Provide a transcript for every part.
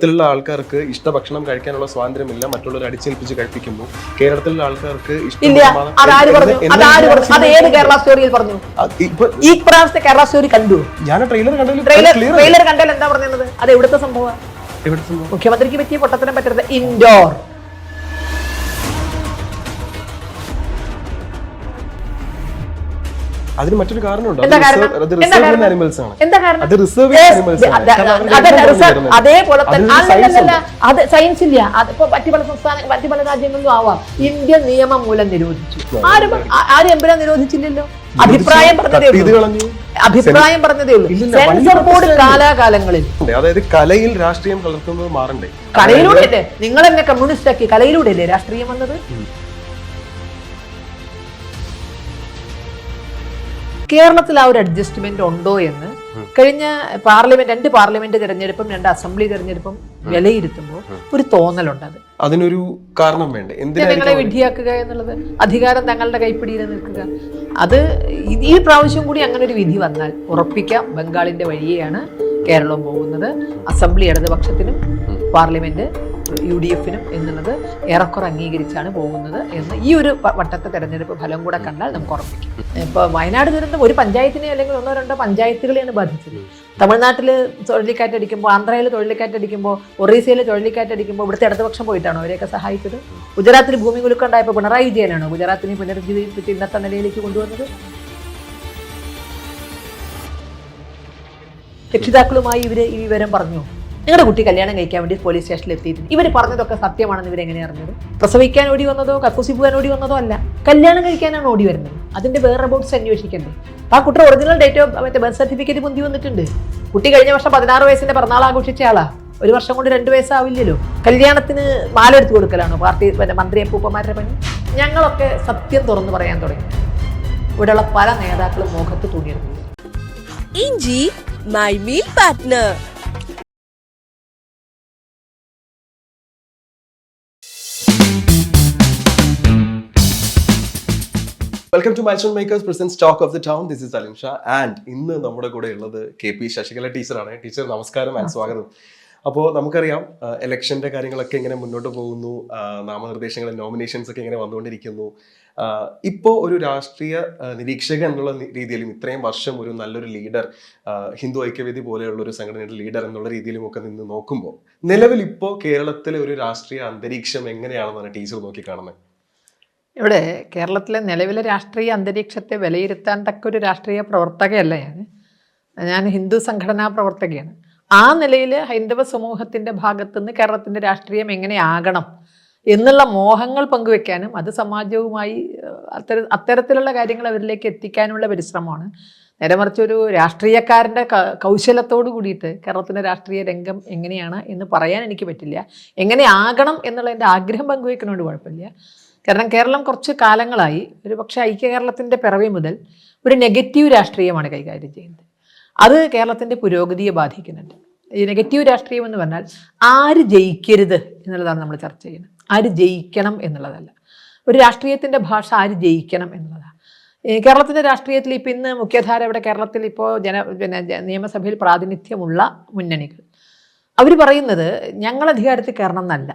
ത്തിലുള്ള ആൾക്കാർക്ക് ഇഷ്ടഭക്ഷണം കഴിക്കാനുള്ള സ്വാതന്ത്ര്യമില്ല, മറ്റുള്ളവർ അടിച്ചേൽപ്പിച്ച് കഴിപ്പിക്കുന്നു. കേരളത്തിലുള്ള ആൾക്കാർക്ക് കേരള സ്റ്റോറിയിൽ പറഞ്ഞു. ഈ പ്രാവശ്യത്തെ കേരള സ്റ്റോറി കണ്ടു. ഞാൻ ട്രെയിലർ കണ്ടാൽ എന്താ പറഞ്ഞത്? അത് എവിടുത്തെ സംഭവം? മുഖ്യമന്ത്രിക്ക് പറ്റിയ പൊട്ടത്തരം പറ്റരുത്. ഇൻഡോർ അതിന് മറ്റൊരു കാരണമുണ്ട്. അതേപോലെ തന്നെ അത് സയൻസ് ഇല്ല. അതിപ്പോ മറ്റു പല രാജ്യങ്ങളിലും ആവാം. ഇന്ത്യൻ നിയമം മൂലം നിരോധിച്ചു. ആരും എമ്പുരാൻ നിരോധിച്ചില്ലല്ലോ. അഭിപ്രായം പറഞ്ഞതേ ഉള്ളൂ. സെൻസർ ബോർഡ് കാലാകാലങ്ങളിൽ, അതായത് കലയിൽ രാഷ്ട്രീയം കലർത്തുന്നത് മാറണ്ടേ? കലയിലൂടെ അല്ലേ? നിങ്ങൾ എന്നെ കമ്മ്യൂണിസ്റ്റ് ആക്കി. കലയിലൂടെ അല്ലേ രാഷ്ട്രീയം വന്നത്? കേരളത്തിൽ ആ ഒരു അഡ്ജസ്റ്റ്മെന്റ് ഉണ്ടോ എന്ന് കഴിഞ്ഞ രണ്ട് പാർലമെന്റ് തെരഞ്ഞെടുപ്പും 2 അസംബ്ലി തെരഞ്ഞെടുപ്പും വിലയിരുത്തുമ്പോൾ ഒരു തോന്നലുണ്ട്. അതിനൊരു കാരണം വേണ്ടേ? ജനങ്ങളെ വിഡ്ഢിയാക്കുക എന്നുള്ളത്, അധികാരം തങ്ങളുടെ കൈപ്പിടിയിൽ നിൽക്കുക. അത് ഈ പ്രാവശ്യം കൂടി അങ്ങനെ ഒരു വിധി വന്നാൽ ഉറപ്പിക്കാം ബംഗാളിന്റെ വഴിയെയാണ് കേരളം പോകുന്നത്. അസംബ്ലി ഇടതുപക്ഷത്തിനും പാർലമെന്റ് UDF-നും എന്നുള്ളത് ഏറെക്കുറെ അംഗീകരിച്ചാണ് പോകുന്നത് എന്ന് ഈ ഒരു വട്ടത്തെ തെരഞ്ഞെടുപ്പ് ഫലം കൂടെ കണ്ടാൽ നമുക്ക് ഉറപ്പിക്കും. ഇപ്പോൾ വയനാട് ദുരന്തം ഒരു പഞ്ചായത്തിനെ അല്ലെങ്കിൽ 1-2 പഞ്ചായത്തുകളെയാണ് ബാധിച്ചത്. തമിഴ്നാട്ടിൽ ചുഴലിക്കാറ്റടിക്കുമ്പോൾ, ആന്ധ്രയിൽ ചുഴലിക്കാറ്റടിക്കുമ്പോൾ, ഒറീസയിൽ ചുഴലിക്കാറ്റടിക്കുമ്പോൾ ഇവിടുത്തെ ഇടതുപക്ഷം പോയിട്ടാണോ അവരെയൊക്കെ സഹായിച്ചത്? ഗുജറാത്തിൽ ഭൂമി കുലുക്കം ഉണ്ടായപ്പോൾ പിണറായി വിജയനാണോ ഗുജറാത്തിനെ പുനരുജ്ജീവിപ്പിച്ച് ഇന്നത്തെ നിലയിലേക്ക് കൊണ്ടുവന്നത്? രക്ഷിതാക്കളുമായി ഈ വിവരം പറഞ്ഞു. നിങ്ങളുടെ കുട്ടി കല്യാണം കഴിക്കാൻ വേണ്ടി പോലീസ് സ്റ്റേഷനിൽ എത്തിയിട്ടുണ്ട്. ഇവർ പറഞ്ഞതൊക്കെ സത്യമാണെന്ന് ഇവരെങ്ങനെ അറിഞ്ഞത്? പ്രസവിക്കാൻ ഓടി വന്നതോ കക്കൂസി പോകാൻ ഓടി വന്നതോ അല്ല, കല്യാണം കഴിക്കാനാണ് ഓടി വരുന്നത്. അതിന്റെ വേറെ അബൌട്ട്സ് അന്വേഷിക്കണ്ടേ? ആ കുട്ടിയുടെ original date of birth certificate മുന്തി വന്നിട്ടുണ്ട്. കുട്ടി കഴിഞ്ഞ വർഷം 16 വയസ്സിന്റെ പിറന്നാൾ ആഘോഷിച്ച ആളാ. 1 വർഷം കൊണ്ട് 2 വയസ്സാവില്ലല്ലോ. കല്യാണത്തിന് മാല എടുത്തു കൊടുക്കലാണോ പാർട്ടി മന്ത്രി അപ്പൂപ്പന്മാരുടെ പണി? ഞങ്ങളൊക്കെ സത്യം തുറന്നു പറയാൻ തുടങ്ങി. ഇവിടെയുള്ള പല നേതാക്കളും മുഖത്ത് തുണിയെടുത്തു. ഇഞ്ചി my meal partner. Welcome to milestone makers presents talk of the town. This is Alin Shah and ഇന്ന് നമ്മുടെ കൂടെ ഉള്ളത് KP ശശികല ടീച്ചറാണ്. ടീച്ചർ നമസ്കാരം ആൻഡ് സ്വാഗതം. അപ്പോൾ നമുക്കറിയാം ഇലക്ഷൻ്റെ കാര്യങ്ങളൊക്കെ ഇങ്ങനെ മുന്നോട്ട് പോകുന്നു, നാമനിർദ്ദേശങ്ങൾ നോമിനേഷൻസ് ഒക്കെ ഇങ്ങനെ വന്നുകൊണ്ടിരിക്കുന്നു. ഇപ്പോൾ ഒരു രാഷ്ട്രീയ നിരീക്ഷകൻ എന്നുള്ള രീതിയിലും ഇത്രയും വർഷം ഒരു നല്ലൊരു ലീഡർ, ഹിന്ദു ഐക്യവേദി പോലെയുള്ള ഒരു സംഘടനയുടെ ലീഡർ എന്നുള്ള രീതിയിലും ഒക്കെ നിന്ന് നോക്കുമ്പോൾ നിലവിൽ ഇപ്പോൾ കേരളത്തിലെ ഒരു രാഷ്ട്രീയ അന്തരീക്ഷം എങ്ങനെയാണെന്നാണ് ടീച്ചർ നോക്കിക്കാണുന്നത്? ഇവിടെ കേരളത്തിലെ നിലവിലെ രാഷ്ട്രീയ അന്തരീക്ഷത്തെ വിലയിരുത്താൻ തക്കൊരു രാഷ്ട്രീയ പ്രവർത്തകയല്ല ഞാൻ ഹിന്ദു സംഘടനാ പ്രവർത്തകയാണ്. ആ നിലയിൽ ഹൈന്ദവ സമൂഹത്തിൻ്റെ ഭാഗത്തുനിന്ന് കേരളത്തിൻ്റെ രാഷ്ട്രീയം എങ്ങനെയാകണം എന്നുള്ള മോഹങ്ങൾ പങ്കുവെക്കാനും അത് സമാജവുമായി അത്തരത്തിലുള്ള കാര്യങ്ങൾ അവരിലേക്ക് എത്തിക്കാനുള്ള പരിശ്രമമാണ്. നേരെ മറിച്ച് ഒരു രാഷ്ട്രീയക്കാരൻ്റെ കൗശലത്തോട് കൂടിയിട്ട് കേരളത്തിൻ്റെ രാഷ്ട്രീയ രംഗം എങ്ങനെയാണ് എന്ന് പറയാൻ എനിക്ക് പറ്റില്ല. എങ്ങനെ ആകണം എന്നുള്ളതിൻ്റെ ആഗ്രഹം പങ്കുവെക്കുന്നതുകൊണ്ട് കുഴപ്പമില്ല. കാരണം കേരളം കുറച്ച് കാലങ്ങളായി ഒരു പക്ഷേ ഐക്യ കേരളത്തിൻ്റെ പിറവി മുതൽ ഒരു നെഗറ്റീവ് രാഷ്ട്രീയമാണ് കൈകാര്യം ചെയ്യുന്നത്. അത് കേരളത്തിൻ്റെ പുരോഗതിയെ ബാധിക്കുന്നുണ്ട്. ഈ നെഗറ്റീവ് രാഷ്ട്രീയം എന്ന് പറഞ്ഞാൽ ആര് ജയിക്കരുത് എന്നുള്ളതാണ് നമ്മൾ ചർച്ച ചെയ്യുന്നത്. ആര് ജയിക്കണം എന്നുള്ളതല്ല. ഒരു രാഷ്ട്രീയത്തിൻ്റെ ഭാഷ ആര് ജയിക്കണം എന്നുള്ളതാണ്. കേരളത്തിൻ്റെ രാഷ്ട്രീയത്തിൽ ഇപ്പോൾ ഇന്ന് മുഖ്യധാര ഇവിടെ കേരളത്തിൽ ഇപ്പോൾ നിയമസഭയിൽ പ്രാതിനിധ്യമുള്ള മുന്നണികൾ അവർ പറയുന്നത് ഞങ്ങൾ അധികാരത്തിൽ കയറണം എന്നല്ല,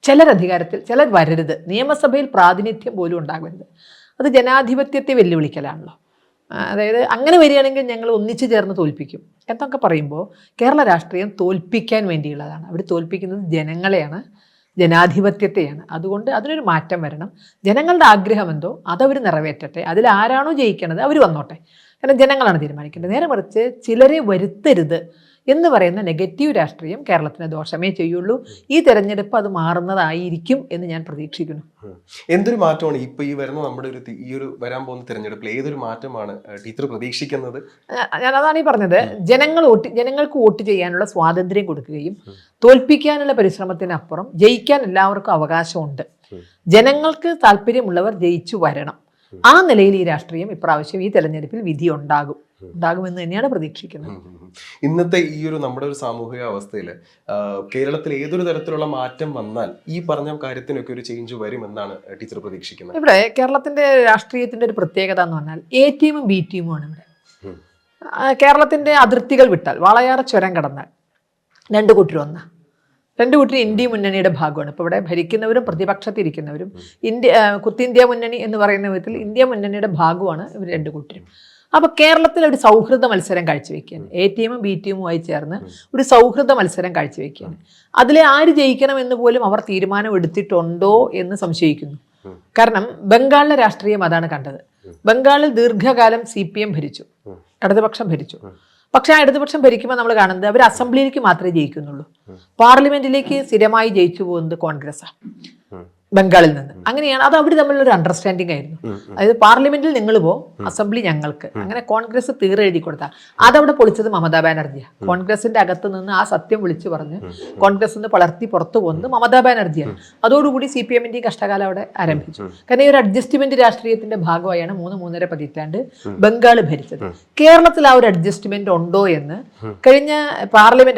ചിലരധികാരത്തിൽ ചിലർ വരരുത്, നിയമസഭയിൽ പ്രാതിനിധ്യം പോലും ഉണ്ടാകരുത്. അത് ജനാധിപത്യത്തെ വെല്ലുവിളിക്കലാണല്ലോ. അതായത് അങ്ങനെ വരികയാണെങ്കിൽ ഞങ്ങൾ ഒന്നിച്ചു ചേർന്ന് തോൽപ്പിക്കും എന്നൊക്കെ പറയുമ്പോൾ കേരള രാഷ്ട്രീയം തോൽപ്പിക്കാൻ വേണ്ടിയുള്ളതാണ്. അവർ തോൽപ്പിക്കുന്നത് ജനങ്ങളെയാണ്, ജനാധിപത്യത്തെയാണ്. അതുകൊണ്ട് അതിനൊരു മാറ്റം വരണം. ജനങ്ങളുടെ ആഗ്രഹം എന്തോ അതവർ നിറവേറ്റട്ടെ. അതിലാരാണോ ജയിക്കണത് അവർ വന്നോട്ടെ. കാരണം ജനങ്ങളാണ് തീരുമാനിക്കേണ്ടത്. നേരെ മറിച്ച് ചിലരെ വരുത്തരുത് എന്ന് പറയുന്ന നെഗറ്റീവ് രാഷ്ട്രീയം കേരളത്തിന് ദോഷമേ ചെയ്യുള്ളൂ. ഈ തെരഞ്ഞെടുപ്പ് അത് മാറുന്നതായിരിക്കും എന്ന് ഞാൻ പ്രതീക്ഷിക്കുന്നു. എന്തൊരു മാറ്റമാണ് ഇപ്പൊ ഈ വരുന്ന നമ്മുടെ ഒരു വരാൻ പോകുന്ന തെരഞ്ഞെടുപ്പിൽ ഏതൊരു മാറ്റമാണ് ടീച്ചർ പ്രതീക്ഷിക്കുന്നത്? ഞാൻ അതാണ് ഈ പറഞ്ഞത്. ജനങ്ങൾക്ക് വോട്ട് ചെയ്യാനുള്ള സ്വാതന്ത്ര്യം കൊടുക്കുകയും തോൽപ്പിക്കാനുള്ള പരിശ്രമത്തിനപ്പുറം ജയിക്കാൻ എല്ലാവർക്കും അവകാശമുണ്ട്. ജനങ്ങൾക്ക് താല്പര്യമുള്ളവർ ജയിച്ചു വരണം. ആ നിലയിൽ ഈ രാഷ്ട്രീയം ഇപ്രാവശ്യം ഈ തെരഞ്ഞെടുപ്പിൽ വിധി ഉണ്ടാകുമെന്ന് തന്നെയാണ് പ്രതീക്ഷിക്കുന്നത്. ഇന്നത്തെ ഈ ഒരു നമ്മുടെ ഒരു സാമൂഹിക അവസ്ഥയിൽ കേരളത്തിൽ ഏതൊരു തരത്തിലുള്ള മാറ്റം വന്നാൽ ഈ പറഞ്ഞ കാര്യത്തിനൊക്കെ ഒരു ചേഞ്ച് വരുമെന്നാണ് ടീച്ചർ പ്രതീക്ഷിക്കുന്നത്? ഇവിടെ കേരളത്തിന്റെ രാഷ്ട്രീയത്തിന്റെ ഒരു പ്രത്യേകത എന്ന് പറഞ്ഞാൽ A ടീമും B ടീമുമാണ് ഇവിടെ. കേരളത്തിന്റെ അതിർത്തികൾ വിട്ടാൽ വാളയാർ ചുരം കടന്നാൽ 2 കൂട്ടരും ഒന്നാ. രണ്ട് കൂട്ടരും ഇന്ത്യ മുന്നണിയുടെ ഭാഗമാണ്. ഇപ്പോൾ ഇവിടെ ഭരിക്കുന്നവരും പ്രതിപക്ഷത്തിരിക്കുന്നവരും കുത്തിന്ത്യ മുന്നണി എന്ന് പറയുന്ന വിധത്തിൽ ഇന്ത്യ മുന്നണിയുടെ ഭാഗമാണ് ഇവർ രണ്ട് കൂട്ടരും. അപ്പോൾ കേരളത്തിൽ ഒരു സൗഹൃദ മത്സരം കാഴ്ചവെക്കുകയാണ്. എ ടീമും ബി ടീമുമായി ചേർന്ന് ഒരു സൗഹൃദ മത്സരം കാഴ്ചവെക്കുകയാണ്. അതിലെ ആര് ജയിക്കണമെന്ന് പോലും അവർ തീരുമാനം എടുത്തിട്ടുണ്ടോ എന്ന് സംശയിക്കുന്നു. കാരണം ബംഗാളിലെ രാഷ്ട്രീയം അതാണ് കണ്ടത്. ബംഗാളിൽ ദീർഘകാലം CPM ഭരിച്ചു, ഇടതുപക്ഷം ഭരിച്ചു. പക്ഷെ ആ ഇടതുപക്ഷം ഭരിക്കുമ്പോൾ നമ്മൾ കാണുന്നത് അവർ അസംബ്ലിയിലേക്ക് മാത്രമേ ജയിക്കുന്നുള്ളൂ. പാർലമെന്റിലേക്ക് സ്ഥിരമായി ജയിച്ചു പോകുന്നത് കോൺഗ്രസ്സാണ് ബംഗാളിൽ നിന്ന്. അങ്ങനെയാണ് അത് അവർ തമ്മിലൊരു അണ്ടർസ്റ്റാൻഡിങ് ആയിരുന്നു. അതായത് പാർലമെന്റിൽ നിങ്ങൾ അസംബ്ലി ഞങ്ങൾക്ക്, അങ്ങനെ കോൺഗ്രസ് തീരെഴുതി കൊടുത്താൽ അതവിടെ പൊളിച്ചത് മമതാ ബാനർജിയാണ്. കോൺഗ്രസിന്റെ അകത്ത് നിന്ന് ആ സത്യം വിളിച്ചു പറഞ്ഞ് കോൺഗ്രസ് നിന്ന് പളർത്തി പുറത്തു പോകുന്നത് മമതാ ബാനർജിയാണ്. അതോടുകൂടി CPM-ന്റെ കഷ്ടകാലം അവിടെ ആരംഭിച്ചു. കാരണം ഈ ഒരു അഡ്ജസ്റ്റ്മെന്റ് രാഷ്ട്രീയത്തിന്റെ ഭാഗമായാണ് 3-3.5 പതിറ്റാണ്ട് ബംഗാൾ ഭരിച്ചത്. കേരളത്തിൽ ആ ഒരു അഡ്ജസ്റ്റ്മെന്റ് ഉണ്ടോ എന്ന് കഴിഞ്ഞ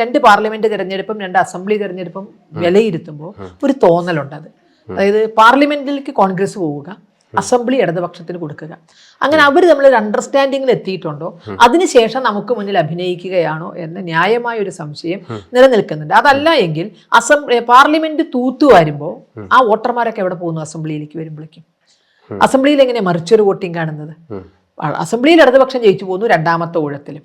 രണ്ട് പാർലമെന്റ് തെരഞ്ഞെടുപ്പും 2 അസംബ്ലി തെരഞ്ഞെടുപ്പും വിലയിരുത്തുമ്പോൾ ഒരു തോന്നലുണ്ട്. അത് അതായത് പാർലമെന്റിലേക്ക് കോൺഗ്രസ് പോവുക, അസംബ്ലി ഇടതുപക്ഷത്തിന് കൊടുക്കുക. അങ്ങനെ അവർ നമ്മളൊരു അണ്ടർസ്റ്റാൻഡിങ്ങിൽ എത്തിയിട്ടുണ്ടോ, അതിനുശേഷം നമുക്ക് മുന്നിൽ അഭിനയിക്കുകയാണോ എന്ന ന്യായമായ ഒരു സംശയം നിലനിൽക്കുന്നുണ്ട്. അതല്ല എങ്കിൽ പാർലമെന്റ് തൂത്തുവാരുമ്പോൾ ആ വോട്ടർമാരൊക്കെ എവിടെ പോകുന്നു? അസംബ്ലിയിലേക്ക് വരുമ്പോഴേക്കും. അസംബ്ലിയിൽ എങ്ങനെ മറിച്ചൊരു വോട്ടിംഗ് കാണുന്നത്? അസംബ്ലിയിൽ ഇടതുപക്ഷം ജയിച്ചു പോകുന്നു 2ാമത്തെ ഊഴത്തിലും.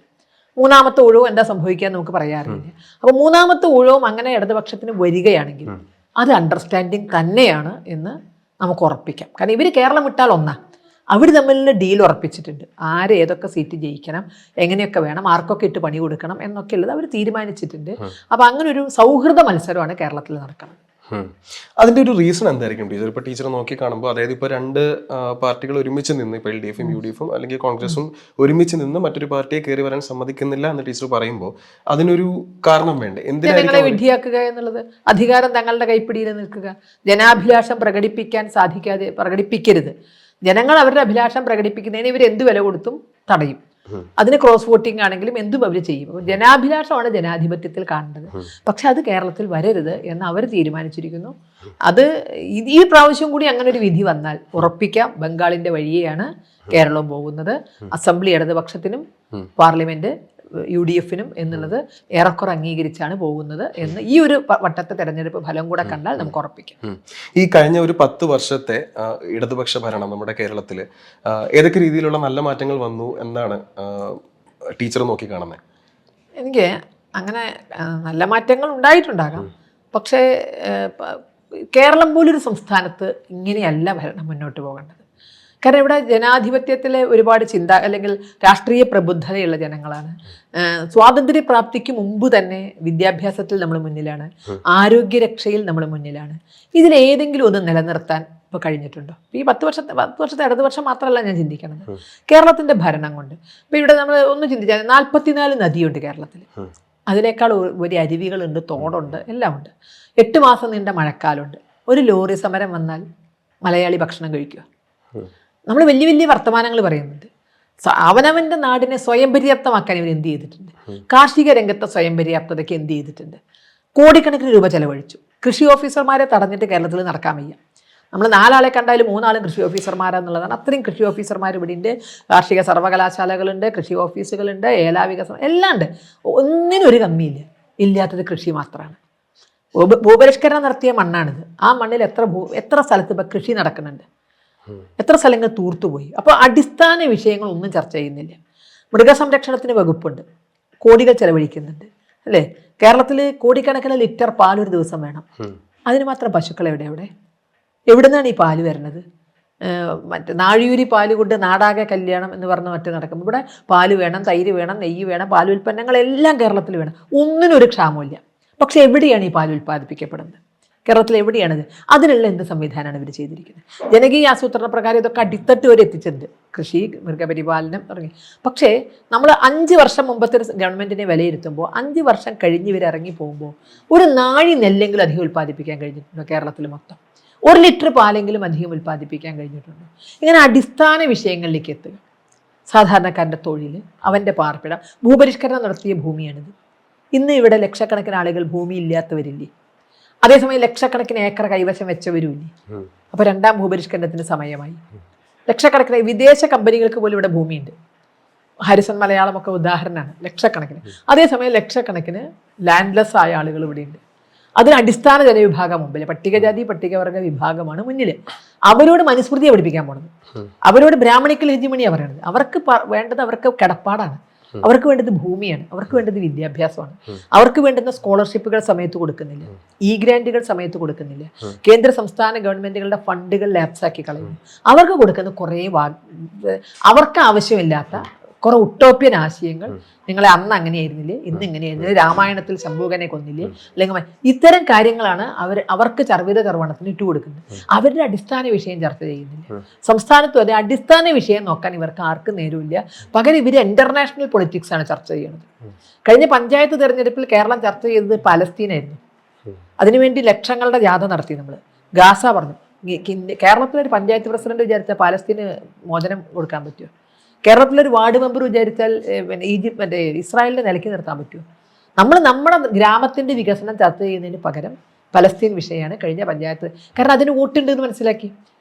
3ാമത്തെ ഊഴവും എന്താ സംഭവിക്കുക നമുക്ക് പറയാറില്ല. അപ്പൊ 3ാമത്തെ ഊഴവും അങ്ങനെ ഇടതുപക്ഷത്തിന് വരികയാണെങ്കിൽ അത് അണ്ടർസ്റ്റാൻഡിങ് തന്നെയാണ് എന്ന് നമുക്ക് ഉറപ്പിക്കാം. കാരണം ഇവർ കേരളം വിട്ടാൽ ഒന്നാ, അവർ തമ്മിലുള്ള ഡീൽ ഉറപ്പിച്ചിട്ടുണ്ട്. ആര് ഏതൊക്കെ സീറ്റ് ജയിക്കണം, എങ്ങനെയൊക്കെ വേണം, ആർക്കൊക്കെ ഇട്ട് പണി കൊടുക്കണം എന്നൊക്കെ ഉള്ളത് അവർ തീരുമാനിച്ചിട്ടുണ്ട്. അപ്പം അങ്ങനെ ഒരു സൗഹൃദ മത്സരമാണ് കേരളത്തിൽ നടക്കുന്നത്. അതിന്റെ ഒരു റീസൺ എന്തായിരിക്കും ടീച്ചർ? ഇപ്പൊ ടീച്ചർ നോക്കി കാണുമ്പോൾ, അതായത് ഇപ്പൊ 2 പാർട്ടികൾ ഒരുമിച്ച് നിന്ന്, ഇപ്പൊ LDF-ഉം UDF-ഉം അല്ലെങ്കിൽ കോൺഗ്രസും ഒരുമിച്ച് നിന്ന് മറ്റൊരു പാർട്ടിയെ കയറി വരാൻ സമ്മതിക്കുന്നില്ല എന്ന് ടീച്ചർ പറയുമ്പോൾ അതിനൊരു കാരണം വേണ്ടേ? ജനങ്ങളെ വിഡ്ഢിയാക്കുക എന്നുള്ളത്, അധികാരം തങ്ങളുടെ കൈപ്പിടിയിൽ നിൽക്കുക, ജനാഭിലാഷം പ്രകടിപ്പിക്കരുത്. ജനങ്ങൾ അവരുടെ അഭിലാഷം പ്രകടിപ്പിക്കുന്നതിന് ഇവർ എന്ത് വില കൊടുത്തും തടയും. അതിന് ക്രോസ് വോട്ടിംഗ് ആണെങ്കിലും എന്തും അവർ ചെയ്യും. ജനാഭിലാഷമാണ് ജനാധിപത്യത്തിൽ കാണേണ്ടത്. പക്ഷെ അത് കേരളത്തിൽ വരരുത് എന്ന് അവർ തീരുമാനിച്ചിരിക്കുന്നു. അത് ഈ പ്രാവശ്യം കൂടി അങ്ങനെ ഒരു വിധി വന്നാൽ ഉറപ്പിക്കാം, ബംഗാളിന്റെ വഴിയെയാണ് കേരളം പോകുന്നത്. അസംബ്ലി ഇടതുപക്ഷത്തിനും പാർലമെന്റ് UDF-നും എന്നുള്ളത് ഏറെക്കുറെ അംഗീകരിച്ചാണ് പോകുന്നത് എന്ന് ഈ ഒരു വട്ടത്തെ തെരഞ്ഞെടുപ്പ് ഫലം കൂടെ കണ്ടാൽ നമുക്ക് ഉറപ്പിക്കാം. ഈ കഴിഞ്ഞ ഒരു 10 വർഷത്തെ ഇടതുപക്ഷ ഭരണം നമ്മുടെ കേരളത്തിൽ ഏതൊക്കെ രീതിയിലുള്ള നല്ല മാറ്റങ്ങൾ വന്നു എന്നാണ് ടീച്ചർ നോക്കി കാണുന്നത്? എനിക്ക് അങ്ങനെ നല്ല മാറ്റങ്ങൾ ഉണ്ടായിട്ടുണ്ടാകാം. പക്ഷേ കേരളം പോലൊരു സംസ്ഥാനത്ത് ഇങ്ങനെയല്ല ഭരണം മുന്നോട്ട് പോകേണ്ടത്. കാരണം ഇവിടെ ജനാധിപത്യത്തിലെ ഒരുപാട് അല്ലെങ്കിൽ രാഷ്ട്രീയ പ്രബുദ്ധതയുള്ള ജനങ്ങളാണ്. സ്വാതന്ത്ര്യപ്രാപ്തിക്ക് മുമ്പ് തന്നെ വിദ്യാഭ്യാസത്തിൽ നമ്മൾ മുന്നിലാണ്, ആരോഗ്യരക്ഷയിൽ നമ്മൾ മുന്നിലാണ്. ഇതിലേതെങ്കിലും ഒന്ന് നിലനിർത്താൻ ഇപ്പോൾ കഴിഞ്ഞിട്ടുണ്ടോ? ഈ 10 വർഷത്തെ ഇടതുപക്ഷം മാത്രമല്ല ഞാൻ ചിന്തിക്കുന്നത്, കേരളത്തിൻ്റെ ഭരണം കൊണ്ട്. ഇപ്പോൾ ഇവിടെ നമ്മൾ ഒന്ന് ചിന്തിച്ചാൽ 44 നദിയുണ്ട് കേരളത്തിൽ. അതിനേക്കാൾ ഒരു അരുവികളുണ്ട്, തോടുണ്ട്, എല്ലാം ഉണ്ട്. 8 മാസം നീണ്ട മഴക്കാലമുണ്ട്. ഒരു ലോറി സമരം വന്നാൽ മലയാളി ഭക്ഷണം കഴിക്കുക. നമ്മൾ വലിയ വലിയ വർത്തമാനങ്ങൾ പറയുന്നുണ്ട്. അവനവൻ്റെ നാടിനെ സ്വയം പര്യാപ്തമാക്കാൻ ഇവർ എന്ത് ചെയ്തിട്ടുണ്ട്? കാർഷിക രംഗത്തെ സ്വയം പര്യാപ്തതയ്ക്ക് എന്ത് ചെയ്തിട്ടുണ്ട്? കോടിക്കണക്കിന് രൂപ ചെലവഴിച്ചു. കൃഷി ഓഫീസർമാരെ തടഞ്ഞിട്ട് കേരളത്തിൽ നടക്കാൻ വയ്യ. നമ്മൾ 4 ആളെ കണ്ടാലും 3 ആളും കൃഷി ഓഫീസർമാരെന്നുള്ളതാണ്. അത്രയും കൃഷി ഓഫീസർമാർ ഇവിടെ ഉണ്ട്. കാർഷിക സർവകലാശാലകളുണ്ട്, കൃഷി ഓഫീസുകളുണ്ട്, ഏലാവികസനം എല്ലാം ഉണ്ട്. ഒന്നിനും ഒരു കമ്മിയില്ല. ഇല്ലാത്തത് കൃഷി മാത്രമാണ്. ഭൂപരിഷ്കരണം നടത്തിയ മണ്ണാണിത്. ആ മണ്ണിൽ എത്ര സ്ഥലത്ത് ഇപ്പം കൃഷി നടക്കുന്നുണ്ട്, എത്ര സ്ഥലങ്ങൾ തൂർത്തുപോയി. അപ്പോൾ അടിസ്ഥാന വിഷയങ്ങളൊന്നും ചർച്ച ചെയ്യുന്നില്ല. മൃഗസംരക്ഷണത്തിന് വകുപ്പുണ്ട്, കോടികൾ ചെലവഴിക്കുന്നുണ്ട് അല്ലേ? കേരളത്തിൽ കോടിക്കണക്കിന് ലിറ്റർ പാൽ ഒരു ദിവസം വേണം. അതിന് മാത്രം പശുക്കൾ എവിടെ നിന്നാണ് ഈ പാല് വരുന്നത്? മറ്റേ നാഴിയൂരി പാല് കൊണ്ട് നാടാകെ കല്യാണം എന്ന് പറഞ്ഞ് നടക്കും. ഇവിടെ പാല് വേണം, തൈര് വേണം, നെയ്യ് വേണം, പാലുൽപ്പന്നങ്ങളെല്ലാം കേരളത്തിൽ വേണം. ഒന്നിനൊരു ക്ഷാമമില്ല. പക്ഷെ എവിടെയാണ് ഈ പാൽ ഉൽപ്പാദിപ്പിക്കപ്പെടുന്നത്? കേരളത്തിൽ എവിടെയാണിത്? അതിനുള്ള എന്ത് സംവിധാനമാണ് ഇവർ ചെയ്തിരിക്കുന്നത്? ജനകീയ ആസൂത്രണ പ്രകാരം ഇതൊക്കെ അടിത്തട്ട് വരെ എത്തിച്ചിട്ടുണ്ട്, കൃഷി, മൃഗപരിപാലനം തുടങ്ങി. പക്ഷേ നമ്മൾ 5 വർഷം മുമ്പത്തെ ഒരു ഗവൺമെൻറ്റിനെ വിലയിരുത്തുമ്പോൾ 5 വർഷം കഴിഞ്ഞ് ഇവർ ഇറങ്ങി പോകുമ്പോൾ ഒരു നാഴി നെല്ലെങ്കിലും അധികം ഉൽപ്പാദിപ്പിക്കാൻ കഴിഞ്ഞിട്ടുണ്ടോ കേരളത്തിൽ മൊത്തം? 1 ലിറ്റർ പാലെങ്കിലും അധികം ഉൽപ്പാദിപ്പിക്കാൻ കഴിഞ്ഞിട്ടുണ്ടോ? ഇങ്ങനെ അടിസ്ഥാന വിഷയങ്ങളിലേക്ക് എത്തുക. സാധാരണക്കാരൻ്റെ തൊഴിൽ, അവൻ്റെ പാർപ്പിടം, ഭൂപരിഷ്കരണം നടത്തിയ ഭൂമിയാണിത്. ഇന്ന് ഇവിടെ ലക്ഷക്കണക്കിന് ആളുകൾ ഭൂമി ഇല്ലാത്തവരില്ലേ? അതേസമയം ലക്ഷക്കണക്കിന് ഏക്കർ കൈവശം വെച്ചവരുമില്ലേ? അപ്പോൾ 2ാം ഭൂപരിഷ്കരണത്തിന് സമയമായി. ലക്ഷക്കണക്കിന് വിദേശ കമ്പനികൾക്ക് പോലും ഇവിടെ ഭൂമിയുണ്ട്. ഹാരിസൺ മലയാളമൊക്കെ ഉദാഹരണമാണ്. ലക്ഷക്കണക്കിന്. അതേസമയം ലക്ഷക്കണക്കിന് ലാൻഡ്ലെസ് ആയ ആളുകൾ ഇവിടെയുണ്ട്. അതിന് അടിസ്ഥാന ജനവിഭാഗം മുമ്പിൽ, പട്ടികജാതി പട്ടികവർഗ വിഭാഗമാണ് മുന്നിൽ. അവരോട് മനുസ്മൃതിയെ പഠിപ്പിക്കാൻ പോണത്, അവരോട് ബ്രാഹ്മണിക്കൽ ഹെജിമണിയാണ് പറയണത്. അവർക്ക് വേണ്ടത് അവർക്ക് കിടപ്പാടാണ്, അവർക്ക് വേണ്ടത് ഭൂമിയാണ്, അവർക്ക് വേണ്ടത് വിദ്യാഭ്യാസമാണ്, അവർക്ക് വേണ്ടുന്ന സ്കോളർഷിപ്പുകൾ സമയത്ത് കൊടുക്കുന്നില്ല, ഇ ഗ്രാൻറ്റുകൾ സമയത്ത് കൊടുക്കുന്നില്ല, കേന്ദ്ര സംസ്ഥാന ഗവൺമെന്റുകളുടെ ഫണ്ടുകൾ ലാപ്സാക്കി കളയുന്നു. അവർക്ക് കൊടുക്കുന്ന കുറേ അവർക്ക് ആവശ്യമില്ലാത്ത കുറെ ഉട്ടോപ്യൻ ആശയങ്ങൾ, നിങ്ങളെ അന്ന് അങ്ങനെയായിരുന്നില്ലേ, ഇന്ന് ഇങ്ങനെയായിരുന്നില്ലേ, രാമായണത്തിൽ ശംഭൂകനെ കൊന്നില്ലേ, അല്ലെങ്കിൽ ഇത്തരം കാര്യങ്ങളാണ് അവർക്ക് ചർവിത ചർവണത്തിന് ഇട്ടുകൊടുക്കുന്നത്. അവരുടെ അടിസ്ഥാന വിഷയം ചർച്ച ചെയ്യുന്നില്ല. സംസ്ഥാനത്തും അതെ, അടിസ്ഥാന വിഷയം നോക്കാൻ ഇവർക്ക് ആർക്കും നേരമില്ല. പകരം ഇവർ ഇന്റർനാഷണൽ പൊളിറ്റിക്സ് ആണ് ചർച്ച ചെയ്യുന്നത്. കഴിഞ്ഞ പഞ്ചായത്ത് തെരഞ്ഞെടുപ്പിൽ കേരളം ചർച്ച ചെയ്തത് പാലസ്തീനായിരുന്നു. അതിനുവേണ്ടി ലക്ഷങ്ങളുടെ ജാഥ നടത്തി നമ്മൾ. ഗാസ പറഞ്ഞു. കേരളത്തിലൊരു പഞ്ചായത്ത് പ്രസിഡന്റ് വിചാരിച്ചാൽ പാലസ്തീന് മോചനം കൊടുക്കാൻ പറ്റുമോ? കേരളത്തിലൊരു വാർഡ് മെമ്പർ വിചാരിച്ചാൽ ഈജിപ്ത് ഇസ്രായേലിനെ നിലയ്ക്ക് നിർത്താൻ പറ്റുമോ? നമ്മൾ നമ്മുടെ ഗ്രാമത്തിൻ്റെ വികസനം ചർച്ച ചെയ്യുന്നതിന് പകരം പലസ്തീൻ വിഷയമാണ് കഴിഞ്ഞ പഞ്ചായത്ത്. കാരണം അതിന് വോട്ടുണ്ട് എന്ന് മനസ്സിലാക്കി.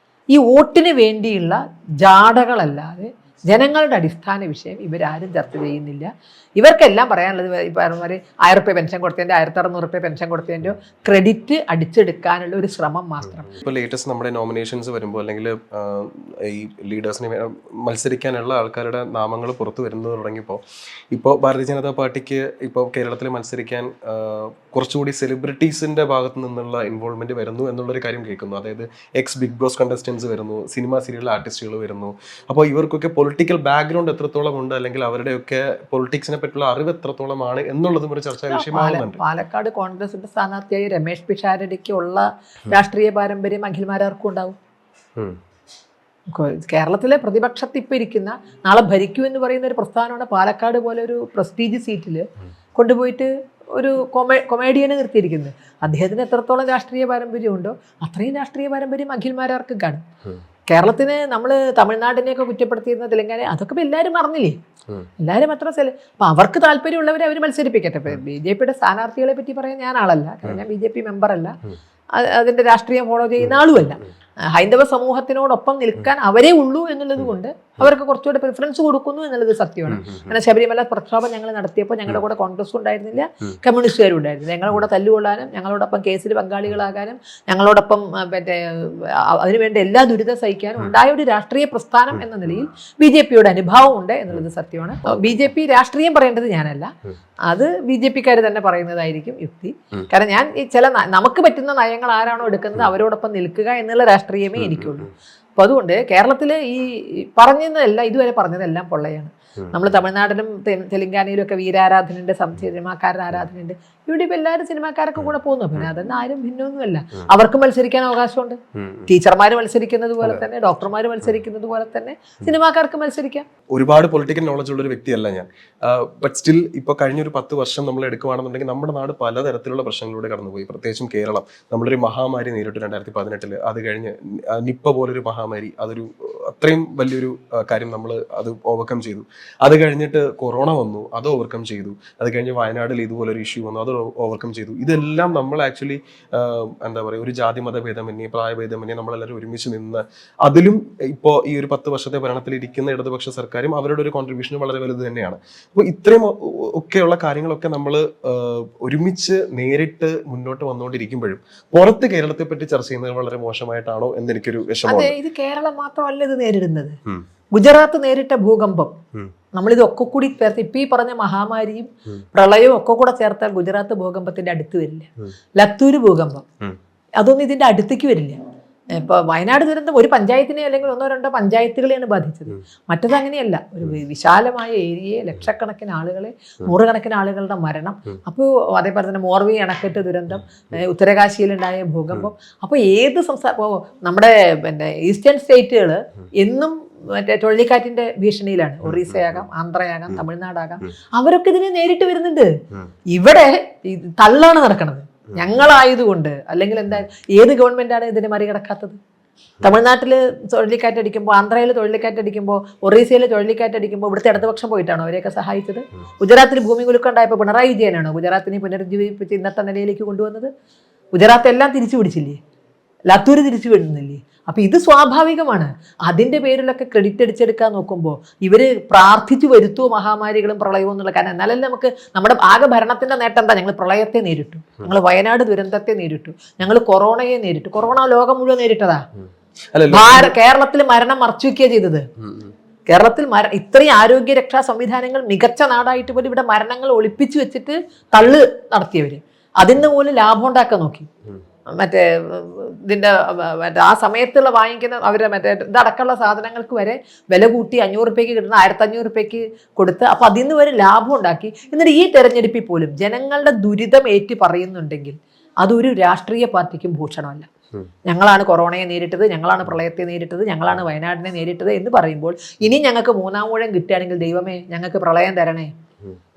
ഈ വോട്ടിന് വേണ്ടിയുള്ള ജാടകളല്ലാതെ ജനങ്ങളുടെ അടിസ്ഥാന വിഷയം ഇവരാരും ചർച്ച ചെയ്യുന്നില്ല. ഇവർക്കെല്ലാം പറയാനുള്ളത് പറഞ്ഞ 1000 രൂപ പെൻഷൻ കൊടുത്തതിൻ്റെ 1600 രൂപ പെൻഷൻ കൊടുത്തതിൻ്റെ ക്രെഡിറ്റ് അടിച്ചെടുക്കാനുള്ള ഒരു ശ്രമം മാത്രം. ഇപ്പോൾ ലേറ്റസ്റ്റ് നമ്മുടെ നോമിനേഷൻസ് വരുമ്പോൾ അല്ലെങ്കിൽ ഈ ലീഡേഴ്സിനെ മത്സരിക്കാനുള്ള ആൾക്കാരുടെ നാമങ്ങൾ പുറത്തു വരുന്നത് തുടങ്ങിയപ്പോൾ ഇപ്പോൾ ഭാരതീയ ജനതാ പാർട്ടിക്ക് ഇപ്പോൾ കേരളത്തിൽ മത്സരിക്കാൻ കുറച്ചുകൂടി സെലിബ്രിറ്റീസിൻ്റെ ഭാഗത്തു നിന്നുള്ള ഇൻവോൾവ്മെൻറ്റ് വരുന്നു എന്നുള്ളൊരു കാര്യം കേൾക്കുന്നു. അതായത് എക്സ് ബിഗ് ബോസ് കണ്ടസ്റ്റൻസ് വരുന്നു, സിനിമ സീരിയൽ ആർട്ടിസ്റ്റുകൾ വരുന്നു. അപ്പോൾ ഇവർക്കൊക്കെ പൊളിറ്റിക്കൽ ബാക്ക്ഗ്രൗണ്ട് എത്രത്തോളം ഉണ്ട്, അല്ലെങ്കിൽ അവരുടെയൊക്കെ പൊളിറ്റിക്സിനെ പറ്റിയുള്ള അറിവ് എത്രത്തോളമാണ് എന്നുള്ളതും ഒരു ചർച്ചാ വിഷയമാകുന്നുണ്ട്. പാലക്കാട് കോൺഗ്രസിന്റെ സ്ഥാനാർത്ഥിയായി രമേശ് പിഷാരടിക്ക് ഉള്ള രാഷ്ട്രീയ പാരമ്പര്യം അഖിൽമാരാർക്കും ഉണ്ടാവും. കേരളത്തിലെ പ്രതിപക്ഷത്ത് ഇപ്പം ഇരിക്കുന്ന, നാളെ ഭരിക്കൂ എന്ന് പറയുന്ന ഒരു പ്രസ്ഥാനമാണ് പാലക്കാട് പോലെ ഒരു പ്രസ്റ്റീജ് സീറ്റിൽ കൊണ്ടുപോയിട്ട് ഒരു കൊമേഡിയനെ നിർത്തിയിരിക്കുന്നത്. അദ്ദേഹത്തിന് എത്രത്തോളം രാഷ്ട്രീയ പാരമ്പര്യമുണ്ടോ അത്രയും രാഷ്ട്രീയ പാരമ്പര്യം അഖിൽമാരാർക്ക് കാണും. കേരളത്തിന് നമ്മൾ തമിഴ്നാടിനെയൊക്കെ കുറ്റപ്പെടുത്തിയിരുന്ന തെലങ്കാന, അതൊക്കെ ഇപ്പം എല്ലാവരും മറന്നില്ലേ? എല്ലാവരും അത്ര അപ്പം അവർക്ക് താല്പര്യമുള്ളവരെ അവർ മത്സരിപ്പിക്കട്ടെ. ഇപ്പം BJP-യുടെ സ്ഥാനാർത്ഥികളെ പറ്റി പറയാൻ ഞാൻ ആളല്ല, കാരണം ഞാൻ BJP മെമ്പറല്ല, അതിൻ്റെ രാഷ്ട്രീയം ഫോളോ ചെയ്യുന്ന ആളുമല്ല. ഹൈന്ദവ സമൂഹത്തിനോടൊപ്പം നിൽക്കാൻ അവരേ ഉള്ളൂ എന്നുള്ളത് കൊണ്ട് അവർക്ക് കുറച്ചുകൂടെ പ്രിഫറൻസ് കൊടുക്കുന്നു എന്നുള്ളത് സത്യമാണ്. കാരണം ശബരിമല പ്രക്ഷോഭം ഞങ്ങൾ നടത്തിയപ്പോൾ ഞങ്ങളുടെ കൂടെ കോൺഗ്രസും ഉണ്ടായിരുന്നില്ല, കമ്മ്യൂണിസ്റ്റുകാരും ഉണ്ടായിരുന്നില്ല. ഞങ്ങളുടെ കൂടെ തല്ലുകൊള്ളാനും ഞങ്ങളോടൊപ്പം കേസിൽ പങ്കാളികളാകാനും ഞങ്ങളോടൊപ്പം അതിനുവേണ്ടി എല്ലാ ദുരിതം സഹിക്കാനും ഉണ്ടായ ഒരു രാഷ്ട്രീയ പ്രസ്ഥാനം എന്ന നിലയിൽ BJP-യുടെ അനുഭവമുണ്ട് എന്നുള്ളത് സത്യമാണ്. BJP രാഷ്ട്രീയം പറയേണ്ടത് ഞാനല്ല, അത് BJP-ക്കാർ തന്നെ പറയുന്നതായിരിക്കും യുക്തി. കാരണം ഞാൻ ഈ ചില നമുക്ക് പറ്റുന്ന നയങ്ങൾ ആരാണോ എടുക്കുന്നത് അവരോടൊപ്പം നിൽക്കുക എന്നുള്ള രാഷ്ട്രീയമേ എനിക്കുള്ളൂ. അപ്പോൾ അതുകൊണ്ട് കേരളത്തിൽ ഈ പറഞ്ഞതെല്ലാം ഇതുവരെ പറഞ്ഞതെല്ലാം പൊള്ളയാണ്. നമ്മൾ തമിഴ്നാട്ടിലും തെലങ്കാനയിലും ഒക്കെ വീരാരാധനയുണ്ട്, സിനിമാക്കാരുടെ ആരാധനയുണ്ട്. ഇവിടെ ഇപ്പം എല്ലാവരും സിനിമാക്കാരൊക്കെ കൂടെ പോകുന്നു. പിന്നെ അതൊന്നും ആരും ഭിന്നമൊന്നുമല്ല. അവർക്കും മത്സരിക്കാൻ അവകാശമുണ്ട്. ടീച്ചർമാർ മത്സരിക്കുന്നത് പോലെ തന്നെ, ഡോക്ടർമാർ മത്സരിക്കുന്നത് പോലെ തന്നെ സിനിമാക്കാർക്ക് മത്സരിക്കാം. ഒരുപാട് പൊളിറ്റിക്കൽ നോളജ് ഉള്ള ഒരു വ്യക്തിയല്ല ഞാൻ. ബട്ട് സ്റ്റിൽ ഇപ്പോൾ കഴിഞ്ഞൊരു 10 വർഷം നമ്മൾ എടുക്കുകയാണെന്നുണ്ടെങ്കിൽ നമ്മുടെ നാട് പലതരത്തിലുള്ള പ്രശ്നങ്ങളിലൂടെ കടന്നുപോയി. പ്രത്യേകിച്ചും കേരളം നമ്മളൊരു മഹാമാരി നേരിട്ടു 2018. അത് കഴിഞ്ഞ് നിപ്പ പോലൊരു മഹാമാരി, അതൊരു അത്രയും വലിയൊരു കാര്യം നമ്മൾ അത് ഓവർകം ചെയ്തു. അത് കഴിഞ്ഞിട്ട് കൊറോണ വന്നു, അത് ഓവർകം ചെയ്തു. അത് കഴിഞ്ഞ് വയനാട്ടിൽ ഇതുപോലൊരു ഇഷ്യൂ വന്നു, അത് ഓവർകം ചെയ്തു. ഇതെല്ലാം നമ്മൾ ആക്ച്വലി എന്താ പറയുക, ഒരു ജാതി മതഭേദമന്യേ പ്രായഭേദമന്യേ നമ്മളെല്ലാവരും ഒരുമിച്ച് നിന്ന് അതിലും ഇപ്പോൾ ഈ ഒരു 10 വർഷത്തെ ഭരണത്തിൽ ഇരിക്കുന്ന ഇടതുപക്ഷ സർക്കാരും അവരുടെ ഒരു കോൺട്രിബ്യൂഷൻ വളരെ വലുത് തന്നെയാണ്. അപ്പോൾ ഇത്രയും ഒക്കെയുള്ള കാര്യങ്ങളൊക്കെ നമ്മൾ ഒരുമിച്ച് നേരിട്ട് മുന്നോട്ട് വന്നുകൊണ്ടിരിക്കുമ്പോഴും പുറത്ത് കേരളത്തെ പറ്റി ചർച്ച ചെയ്യുന്നത് വളരെ മോശമായിട്ടാണോ എന്ന് എനിക്കൊരു വിഷമം. ഇത് കേരളം മാത്രമല്ല ഇത് നേരിടുന്നത്. ഗുജറാത്ത് നേരിട്ട ഭൂകമ്പം നമ്മളിത് ഒക്കെ കൂടി ചേർത്ത് ഇപ്പം ഈ പറഞ്ഞ മഹാമാരിയും പ്രളയവും ഒക്കെ കൂടെ ചേർത്താൽ ഗുജറാത്ത് ഭൂകമ്പത്തിന്റെ അടുത്ത് വരില്ല. ലത്തൂര് ഭൂകമ്പം അതൊന്നും ഇതിന്റെ അടുത്തേക്ക് വരില്ല. ഇപ്പോൾ വയനാട് ദുരന്തം ഒരു പഞ്ചായത്തിനെ അല്ലെങ്കിൽ 1-2 പഞ്ചായത്തുകളെയാണ് ബാധിച്ചത്. മറ്റത് അങ്ങനെയല്ല, ഒരു വിശാലമായ ഏരിയയെ, ലക്ഷക്കണക്കിന് ആളുകളെ, നൂറുകണക്കിന് ആളുകളുടെ മരണം. അപ്പോൾ അതേപോലെ തന്നെ മോർവി അണക്കെട്ട് ദുരന്തം, ഉത്തരകാശിയിലുണ്ടായ ഭൂകമ്പം. അപ്പോൾ ഏത് ഇപ്പോൾ നമ്മുടെ ഈസ്റ്റേൺ സ്റ്റേറ്റുകൾ എന്നും ചുഴലിക്കാറ്റിന്റെ ഭീഷണിയിലാണ്. ഒറീസയാകാം, ആന്ധ്രയാകാം, തമിഴ്നാടാകാം, അവരൊക്കെ ഇതിനെ നേരിട്ട് വരുന്നുണ്ട്. ഇവിടെ തള്ളാണ് നടക്കുന്നത് ഞങ്ങളായതുകൊണ്ട്. അല്ലെങ്കിൽ എന്താ, ഏത് ഗവൺമെന്റാണ് ഇതിനെ മറികടക്കാത്തത്? തമിഴ്നാട്ടിൽ ചുഴലിക്കാറ്റടിക്കുമ്പോൾ, ആന്ധ്രയിൽ ചുഴലിക്കാറ്റടിക്കുമ്പോൾ, ഒറീസയിൽ ചുഴലിക്കാറ്റടിക്കുമ്പോൾ ഇവിടുത്തെ ഇടതുപക്ഷം പോയിട്ടാണോ അവരെയൊക്കെ സഹായിച്ചത്? ഗുജറാത്തിൽ ഭൂമി കുലുക്കം ഉണ്ടായപ്പോൾ പിണറായി വിജയനാണോ ഗുജറാത്തിനെ പുനരുജ്ജീവിപ്പിച്ച് ഇന്നത്തെ നിലയിലേക്ക് കൊണ്ടുവന്നത്? ഗുജറാത്ത് എല്ലാം തിരിച്ചു പിടിച്ചില്ലേ? ലത്തൂര് തിരിച്ചു വിടുന്നില്ലേ? അപ്പം ഇത് സ്വാഭാവികമാണ്. അതിൻ്റെ പേരിലൊക്കെ ക്രെഡിറ്റ് അടിച്ചെടുക്കാൻ നോക്കുമ്പോൾ ഇവർ പ്രാർത്ഥിച്ചു വരുത്തുമോ മഹാമാരികളും പ്രളയവും എന്നുള്ള കാരണം. എന്നാലല്ലേ നമുക്ക് നമ്മുടെ ആകെ ഭരണത്തിൻ്റെ നേട്ടം എന്താ? ഞങ്ങൾ പ്രളയത്തെ നേരിട്ടു, ഞങ്ങൾ വയനാട് ദുരന്തത്തെ നേരിട്ടു, ഞങ്ങൾ കൊറോണയെ നേരിട്ടു. കൊറോണ ലോകം മുഴുവൻ നേരിട്ടതാ. കേരളത്തിൽ മരണം മറച്ചു വയ്ക്കുക ചെയ്തത്. കേരളത്തിൽ ഇത്രയും ആരോഗ്യ രക്ഷാ സംവിധാനങ്ങൾ മികച്ച നാടായിട്ട് പോലും ഇവിടെ മരണങ്ങൾ ഒളിപ്പിച്ചു വെച്ചിട്ട് തള്ളു നടത്തിയവര് അതിന് പോലും ലാഭം ഉണ്ടാക്കാൻ നോക്കി. മറ്റേ ഇതിൻ്റെ മറ്റേ ആ സമയത്തുള്ള വാങ്ങിക്കുന്ന അവരെ മറ്റേ ഇതടക്കമുള്ള സാധനങ്ങൾക്ക് വരെ വില കൂട്ടി 500 രൂപയ്ക്ക് കിട്ടുന്ന 1500 രൂപയ്ക്ക് കൊടുത്ത് അപ്പം അതിൽ നിന്ന് വരെ ലാഭം ഉണ്ടാക്കി. എന്നിട്ട് ഈ തെരഞ്ഞെടുപ്പിൽ പോലും ജനങ്ങളുടെ ദുരിതം ഏറ്റ് പറയുന്നുണ്ടെങ്കിൽ അതൊരു രാഷ്ട്രീയ പാർട്ടിക്കും ഭൂഷണമല്ല. ഞങ്ങളാണ് കൊറോണയെ നേരിട്ടത്, ഞങ്ങളാണ് പ്രളയത്തെ നേരിട്ടത്, ഞങ്ങളാണ് വയനാടിനെ നേരിട്ടത് എന്ന് പറയുമ്പോൾ ഇനി ഞങ്ങൾക്ക് 3-ാം ഊഴം കിട്ടുകയാണെങ്കിൽ ദൈവമേ ഞങ്ങൾക്ക് പ്രളയം തരണേ,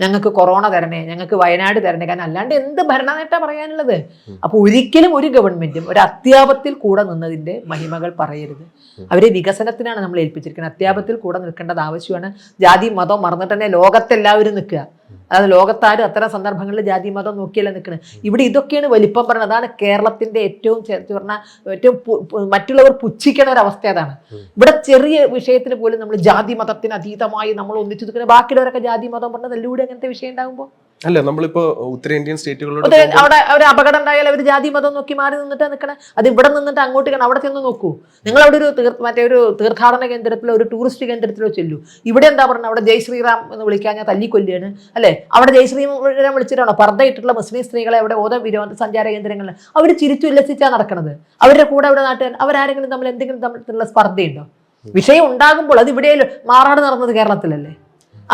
ഞങ്ങൾക്ക് കൊറോണ തരണേ, ഞങ്ങൾക്ക് വയനാട് തരണേ. കാരണം അല്ലാണ്ട് എന്ത് ഭരണനേട്ടാ പറയാനുള്ളത്? അപ്പോൾ ഒരിക്കലും ഒരു ഗവൺമെന്റും ഒരു അത്യാപത്തിൽ കൂടെ നിന്നതിൻ്റെ മഹിമകൾ പറയരുത്. അവരെ വികസനത്തിനാണ് നമ്മൾ ഏൽപ്പിച്ചിരിക്കുന്നത്. അത്യാപത്തിൽ കൂടെ നിൽക്കേണ്ടത് ആവശ്യമാണ്. ജാതി മതം മറന്നിട്ട് തന്നെ ലോകത്തെല്ലാവരും നിൽക്കുക. അതായത് ലോകത്താരും അത്തരം സന്ദർഭങ്ങളിൽ ജാതി മതം നോക്കിയല്ല നിൽക്കുന്നത്. ഇവിടെ ഇതൊക്കെയാണ് വലിപ്പം പറയുന്നത്. അതാണ് കേരളത്തിന്റെ ഏറ്റവും പറഞ്ഞാൽ ഏറ്റവും മറ്റുള്ളവർ പുച്ഛിക്കണ ഒരു അവസ്ഥ. അതാണ് ഇവിടെ ചെറിയ വിഷയത്തിന് പോലും നമ്മൾ ജാതി മതത്തിന് അതീതമായി നമ്മൾ ഒന്നിച്ചു നിൽക്കുന്നത്. ബാക്കിയുള്ളവരൊക്കെ ജാതി മതം പറഞ്ഞത് എല്ലൂടെ അങ്ങനത്തെ വിഷയം ഉണ്ടാകുമ്പോൾ അല്ല നമ്മളിപ്പോ ഉത്തരേന്ത്യൻ സ്റ്റേറ്റുകളോട് അവിടെ ഒരു അപകടം ഉണ്ടായാൽ അവർ ജാതി മതം നോക്കി മാറി നിന്നിട്ടാ നിൽക്കണേ. അത് ഇവിടെ നിന്നിട്ട് അങ്ങോട്ട് അവിടെ ചെന്ന് നോക്കൂ. നിങ്ങൾ അവിടെ ഒരു തീർത്ഥാടന കേന്ദ്രത്തിലോ ഒരു ടൂറിസ്റ്റ് കേന്ദ്രത്തിലോ ചെല്ലൂ. ഇവിടെ എന്താ പറഞ്ഞത്? അവിടെ ജയ് ശ്രീറാം എന്ന് വിളിക്കാൻ ഞാൻ തല്ലിക്കൊല്ലുകയാണ് അല്ലെ? അവിടെ ജയ് ശ്രീറാം വിളിച്ചിട്ടാണോ പർദ്ദയിട്ടിട്ടുള്ള മുസ്ലിം സ്ത്രീകളെ അവിടെ ഓരോ വിനോദസഞ്ചാര കേന്ദ്രങ്ങളിൽ അവർ ചിരിച്ചുല്ലസിച്ചാണ് നടക്കുന്നത്. അവരുടെ കൂടെ അവിടെ നാട്ടുകാർ അവരാരെങ്കിലും തമ്മിൽ എന്തെങ്കിലും തമ്മിലുള്ള സ്പർദ്ധയുണ്ടോ? വിഷയം ഉണ്ടാകുമ്പോൾ അത് ഇവിടെ മാറാട് നടന്നത് കേരളത്തിലല്ലേ?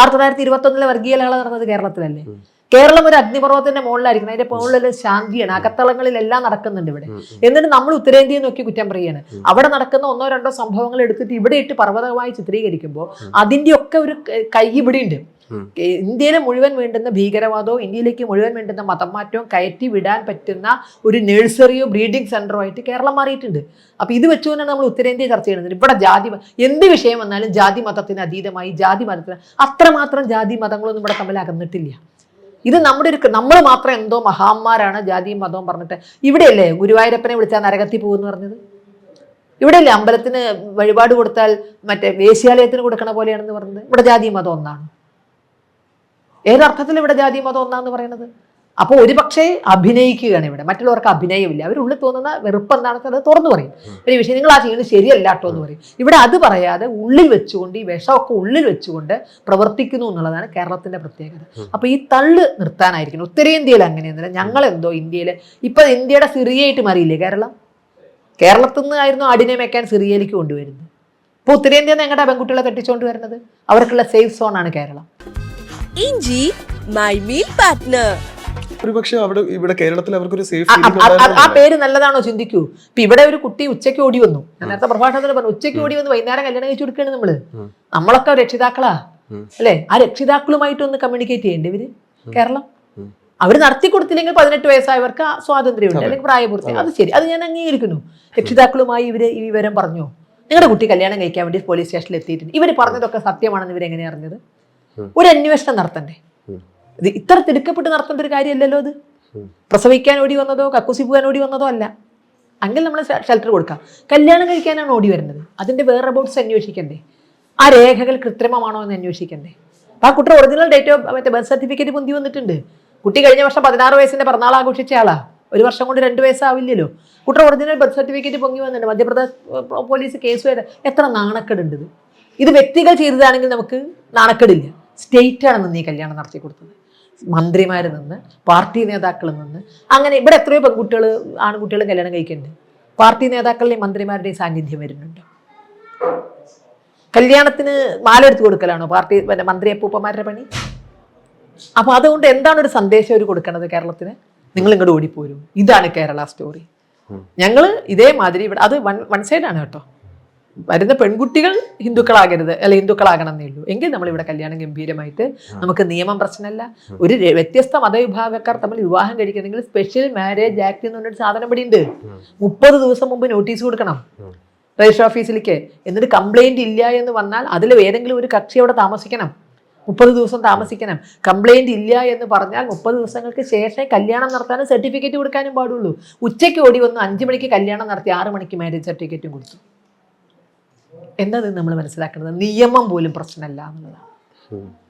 1921 വർഗീയലഹള നടന്നത് കേരളത്തിലല്ലേ? കേരളം ഒരു അഗ്നിപർവ്വതത്തിന്റെ മുകളിലായിരിക്കണം. അതിന്റെ മുകളിൽ ശാന്തിയാണ്. അകത്തളങ്ങളിലെല്ലാം നടക്കുന്നുണ്ട് ഇവിടെ. എന്നിട്ട് നമ്മൾ ഉത്തരേന്ത്യയെ നോക്കി കുറ്റം പറയുകയാണ്. അവിടെ നടക്കുന്ന 1-2 സംഭവങ്ങൾ എടുത്തിട്ട് ഇവിടെ ഇട്ട് പർവ്വതമായി ചിത്രീകരിക്കുമ്പോൾ അതിന്റെ ഒക്കെ ഒരു കൈ ഇവിടെ ഉണ്ട്. ഇന്ത്യയിലെ മുഴുവൻ വേണ്ടുന്ന ഭീകരവാദവും ഇന്ത്യയിലേക്ക് മുഴുവൻ വേണ്ടുന്ന മതം മാറ്റവും കയറ്റി വിടാൻ പറ്റുന്ന ഒരു നഴ്സറിയോ ബ്രീഡിംഗ് സെന്ററോ ആയിട്ട് കേരളം മാറിയിട്ടുണ്ട്. അപ്പൊ ഇത് വെച്ചുകൊണ്ടാണ് നമ്മൾ ഉത്തരേന്ത്യ ചർച്ച ചെയ്യുന്നത്. ഇവിടെ ജാതി എന്ത് വിഷയം വന്നാലും ജാതി മതത്തിന് അതീതമായി ജാതി മതത്തിന് അത്രമാത്രം ജാതി മതങ്ങളൊന്നും ഇവിടെ തമ്മിൽ അകന്നിട്ടില്ല. ഇത് നമ്മൾ മാത്രം എന്തോ മഹാന്മാരാണ് ജാതിയും മതവും പറഞ്ഞിട്ട്. ഇവിടെയല്ലേ ഗുരുവായൂരപ്പനെ വിളിച്ചാൽ നരകത്തിൽ പോകുമെന്ന് പറഞ്ഞത്? ഇവിടെയല്ലേ അമ്പലത്തിന് വഴിപാട് കൊടുത്താൽ മറ്റേ വേശ്യാലയത്തിന് കൊടുക്കണ പോലെയാണെന്ന് പറഞ്ഞത്? ഇവിടെ ജാതി മതം ഒന്നാണ്. ഏതർത്ഥത്തിൽ ഇവിടെ ജാതി മതം ഒന്നാന്ന് പറയുന്നത്? അപ്പോൾ ഒരു പക്ഷേ അഭിനയിക്കുകയാണ് ഇവിടെ. മറ്റുള്ളവർക്ക് അഭിനയമില്ല. അവരുള്ളിൽ തോന്നുന്ന വെറുപ്പ് എന്താണെന്ന് അത് തുറന്നു പറയും. ഒരു വിഷയം നിങ്ങൾ ആ ചെയ്യുന്നത് ശരിയല്ല കേട്ടോ എന്ന് പറയും. ഇവിടെ അത് പറയാതെ ഉള്ളിൽ വെച്ചുകൊണ്ട് ഈ വിഷമൊക്കെ ഉള്ളിൽ വെച്ചുകൊണ്ട് പ്രവർത്തിക്കുന്നു എന്നുള്ളതാണ് കേരളത്തിന്റെ പ്രത്യേകത. അപ്പൊ ഈ തള്ള് നിർത്താനായിരിക്കണം. ഉത്തരേന്ത്യയിൽ അങ്ങനെയൊന്നുമില്ല. ഞങ്ങളെന്തോ ഇന്ത്യയിൽ ഇപ്പൊ ഇന്ത്യയുടെ സിറിയയായിട്ട് മാറിയില്ലേ കേരളം? കേരളത്തിൽ നിന്നായിരുന്നു ആടിനെ മേക്കാൻ സിറിയയിലേക്ക് കൊണ്ടുവരുന്നത്. ഇപ്പൊ ഉത്തരേന്ത്യയിൽ നിന്ന് എങ്ങോട്ടാ പെൺകുട്ടികളെ കെട്ടിച്ചുകൊണ്ട് വരുന്നത്? അവർക്കുള്ള സേഫ് സോണാണ് കേരളം. ഇഞ്ചി മൈ മീൽ പാർട്ട്ണർ. ഒരുപക്ഷെ ഇവിടെ കേരളത്തിൽ അവർക്കൊരു സേഫ് ആ പേര് നല്ലതാണോ ചിന്തിക്കൂ. ഇപ്പൊ ഇവിടെ ഒരു കുട്ടി ഉച്ചയ്ക്ക് ഓടി വന്നു. ഞാൻ നേരത്തെ പ്രഭാഷണത്തിൽ പറഞ്ഞു ഉച്ചയ്ക്ക് ഓടി വന്ന് വൈകുന്നേരം കല്യാണം കഴിച്ചു കൊടുക്കുകയാണ് നമ്മളൊക്കെ രക്ഷിതാക്കളാ അല്ലെ? ആ രക്ഷിതാക്കളുമായിട്ടൊന്ന് കമ്മ്യൂണിക്കേറ്റ് ചെയ്യേണ്ടി ഇവര് കേരളം. അവർ നടത്തി കൊടുത്തില്ലെങ്കിൽ 18 വയസ്സായവർക്ക് സ്വാതന്ത്ര്യമുണ്ട് അല്ലെങ്കിൽ പ്രായപൂർത്തി. അത് ശരി, അത് ഞാൻ അംഗീകരിക്കുന്നു. രക്ഷിതാക്കളുമായി ഇവര് ഈ വിവരം പറഞ്ഞോ? നിങ്ങളുടെ കുട്ടി കല്യാണം കഴിക്കാൻ വേണ്ടി പോലീസ് സ്റ്റേഷനിൽ എത്തിയിട്ടുണ്ട്. ഇവർ പറഞ്ഞതൊക്കെ സത്യമാണെന്ന് ഇവരെങ്ങനെ അറിഞ്ഞത്? ഒരു അന്വേഷണം നടത്തണ്ടേ? ഇത് ഇത്ര തിടുക്കപ്പെട്ട് നടത്തേണ്ട ഒരു കാര്യമല്ലല്ലോ. അത് പ്രസവിക്കാൻ ഓടി വന്നതോ കക്കൂസി പോകാൻ ഓടി വന്നതോ അല്ല. അങ്ങനെ നമ്മൾ ഷെൽട്ടർ കൊടുക്കാം. കല്യാണം കഴിക്കാനാണ് ഓടി വരുന്നത്. അതിന്റെ വേറെ അബൌട്ട്സ് അന്വേഷിക്കണ്ടേ? ആ രേഖകൾ കൃത്രിമമാണോ എന്ന് അന്വേഷിക്കണ്ടേ? അപ്പൊ ആ കുട്ടി ഒറിജിനൽ ഡേറ്റ് ഓഫ് മറ്റേ ബർത്ത് സർട്ടിഫിക്കറ്റ് പൊന്തി വന്നിട്ടുണ്ട്. കുട്ടി കഴിഞ്ഞ വർഷം 16 വയസ്സിന്റെ പിറന്നാൾ ആഘോഷിച്ച ആളാ. ഒരു വർഷം കൊണ്ട് 2 വയസ്സാവില്ലല്ലോ. കുട്ടി ഒറിജിനൽ ബർത്ത് സർട്ടിഫിക്കറ്റ് പൊങ്ങി വന്നിട്ടുണ്ട്. മധ്യപ്രദേശ് പോലീസ് കേസ് വരെ. എത്ര നാണക്കേടുണ്ട് ഇത്. ഇത് വ്യക്തികൾ ചെയ്തതാണെങ്കിൽ നമുക്ക് നാണക്കേടില്ല. സ്റ്റേറ്റാണ് നീ കല്യാണം നടത്തി കൊടുത്തത്. മന്ത്രിമാരിൽ നിന്ന് പാർട്ടി നേതാക്കളിൽ നിന്ന് അങ്ങനെ ഇവിടെ എത്രയോ പെൺകുട്ടികൾ ആൺകുട്ടികളും കല്യാണം കഴിക്കുന്നുണ്ട്. പാർട്ടി നേതാക്കളുടെയും മന്ത്രിമാരുടെയും സാന്നിധ്യം വരുന്നുണ്ട്. കല്യാണത്തിന് മാല എടുത്തു കൊടുക്കലാണോ പാർട്ടി മന്ത്രി അപ്പൂപ്പന്മാരുടെ പണി? അപ്പൊ അതുകൊണ്ട് എന്താണ് ഒരു സന്ദേശം അവർ കൊടുക്കണത് കേരളത്തിന്? നിങ്ങൾ ഇങ്ങോട്ട് ഓടിപ്പോരും. ഇതാണ് കേരള സ്റ്റോറി. ഞങ്ങൾ ഇതേമാതിരി ഇവിടെ അത് വൺ സൈഡാണ് കേട്ടോ. വരുന്ന പെൺകുട്ടികൾ ഹിന്ദുക്കളാകരുത് അല്ലെ ഹിന്ദുക്കളാകണം എന്നേ ഉള്ളൂ. എങ്കിൽ നമ്മളിവിടെ കല്യാണം ഗംഭീരമായിട്ട് നമുക്ക് നിയമം പ്രശ്നമല്ല. ഒരു വ്യത്യസ്ത മതവിഭാഗക്കാർ തമ്മിൽ വിവാഹം കഴിക്കുന്നെങ്കിൽ സ്പെഷ്യൽ മാരേജ് ആക്ട് എന്ന് പറഞ്ഞൊരു സാധനം ഇവിടെ ഉണ്ട്. 30 ദിവസം മുമ്പ് നോട്ടീസ് കൊടുക്കണം രജിസ്റ്റർ ഓഫീസിലേക്ക്. എന്നിട്ട് കംപ്ലൈന്റ് ഇല്ല എന്ന് വന്നാൽ അതിൽ ഏതെങ്കിലും ഒരു കക്ഷി അവിടെ താമസിക്കണം. 30 ദിവസം താമസിക്കണം. കംപ്ലൈന്റ് ഇല്ല എന്ന് പറഞ്ഞാൽ 30 ദിവസങ്ങൾക്ക് ശേഷം കല്യാണം നടത്താനും സർട്ടിഫിക്കറ്റ് കൊടുക്കാനും പാടുള്ളൂ. ഉച്ചയ്ക്ക് ഓടി വന്ന് 5 മണിക്ക് കല്യാണം നടത്തി 6 മണിക്ക് മാരേജ് സർട്ടിഫിക്കറ്റും കൊടുത്തു. എന്നത് നമ്മൾ മനസ്സിലാക്കുന്നത് നിയമം പോലും പ്രശ്നമല്ല എന്നുള്ളതാണ്.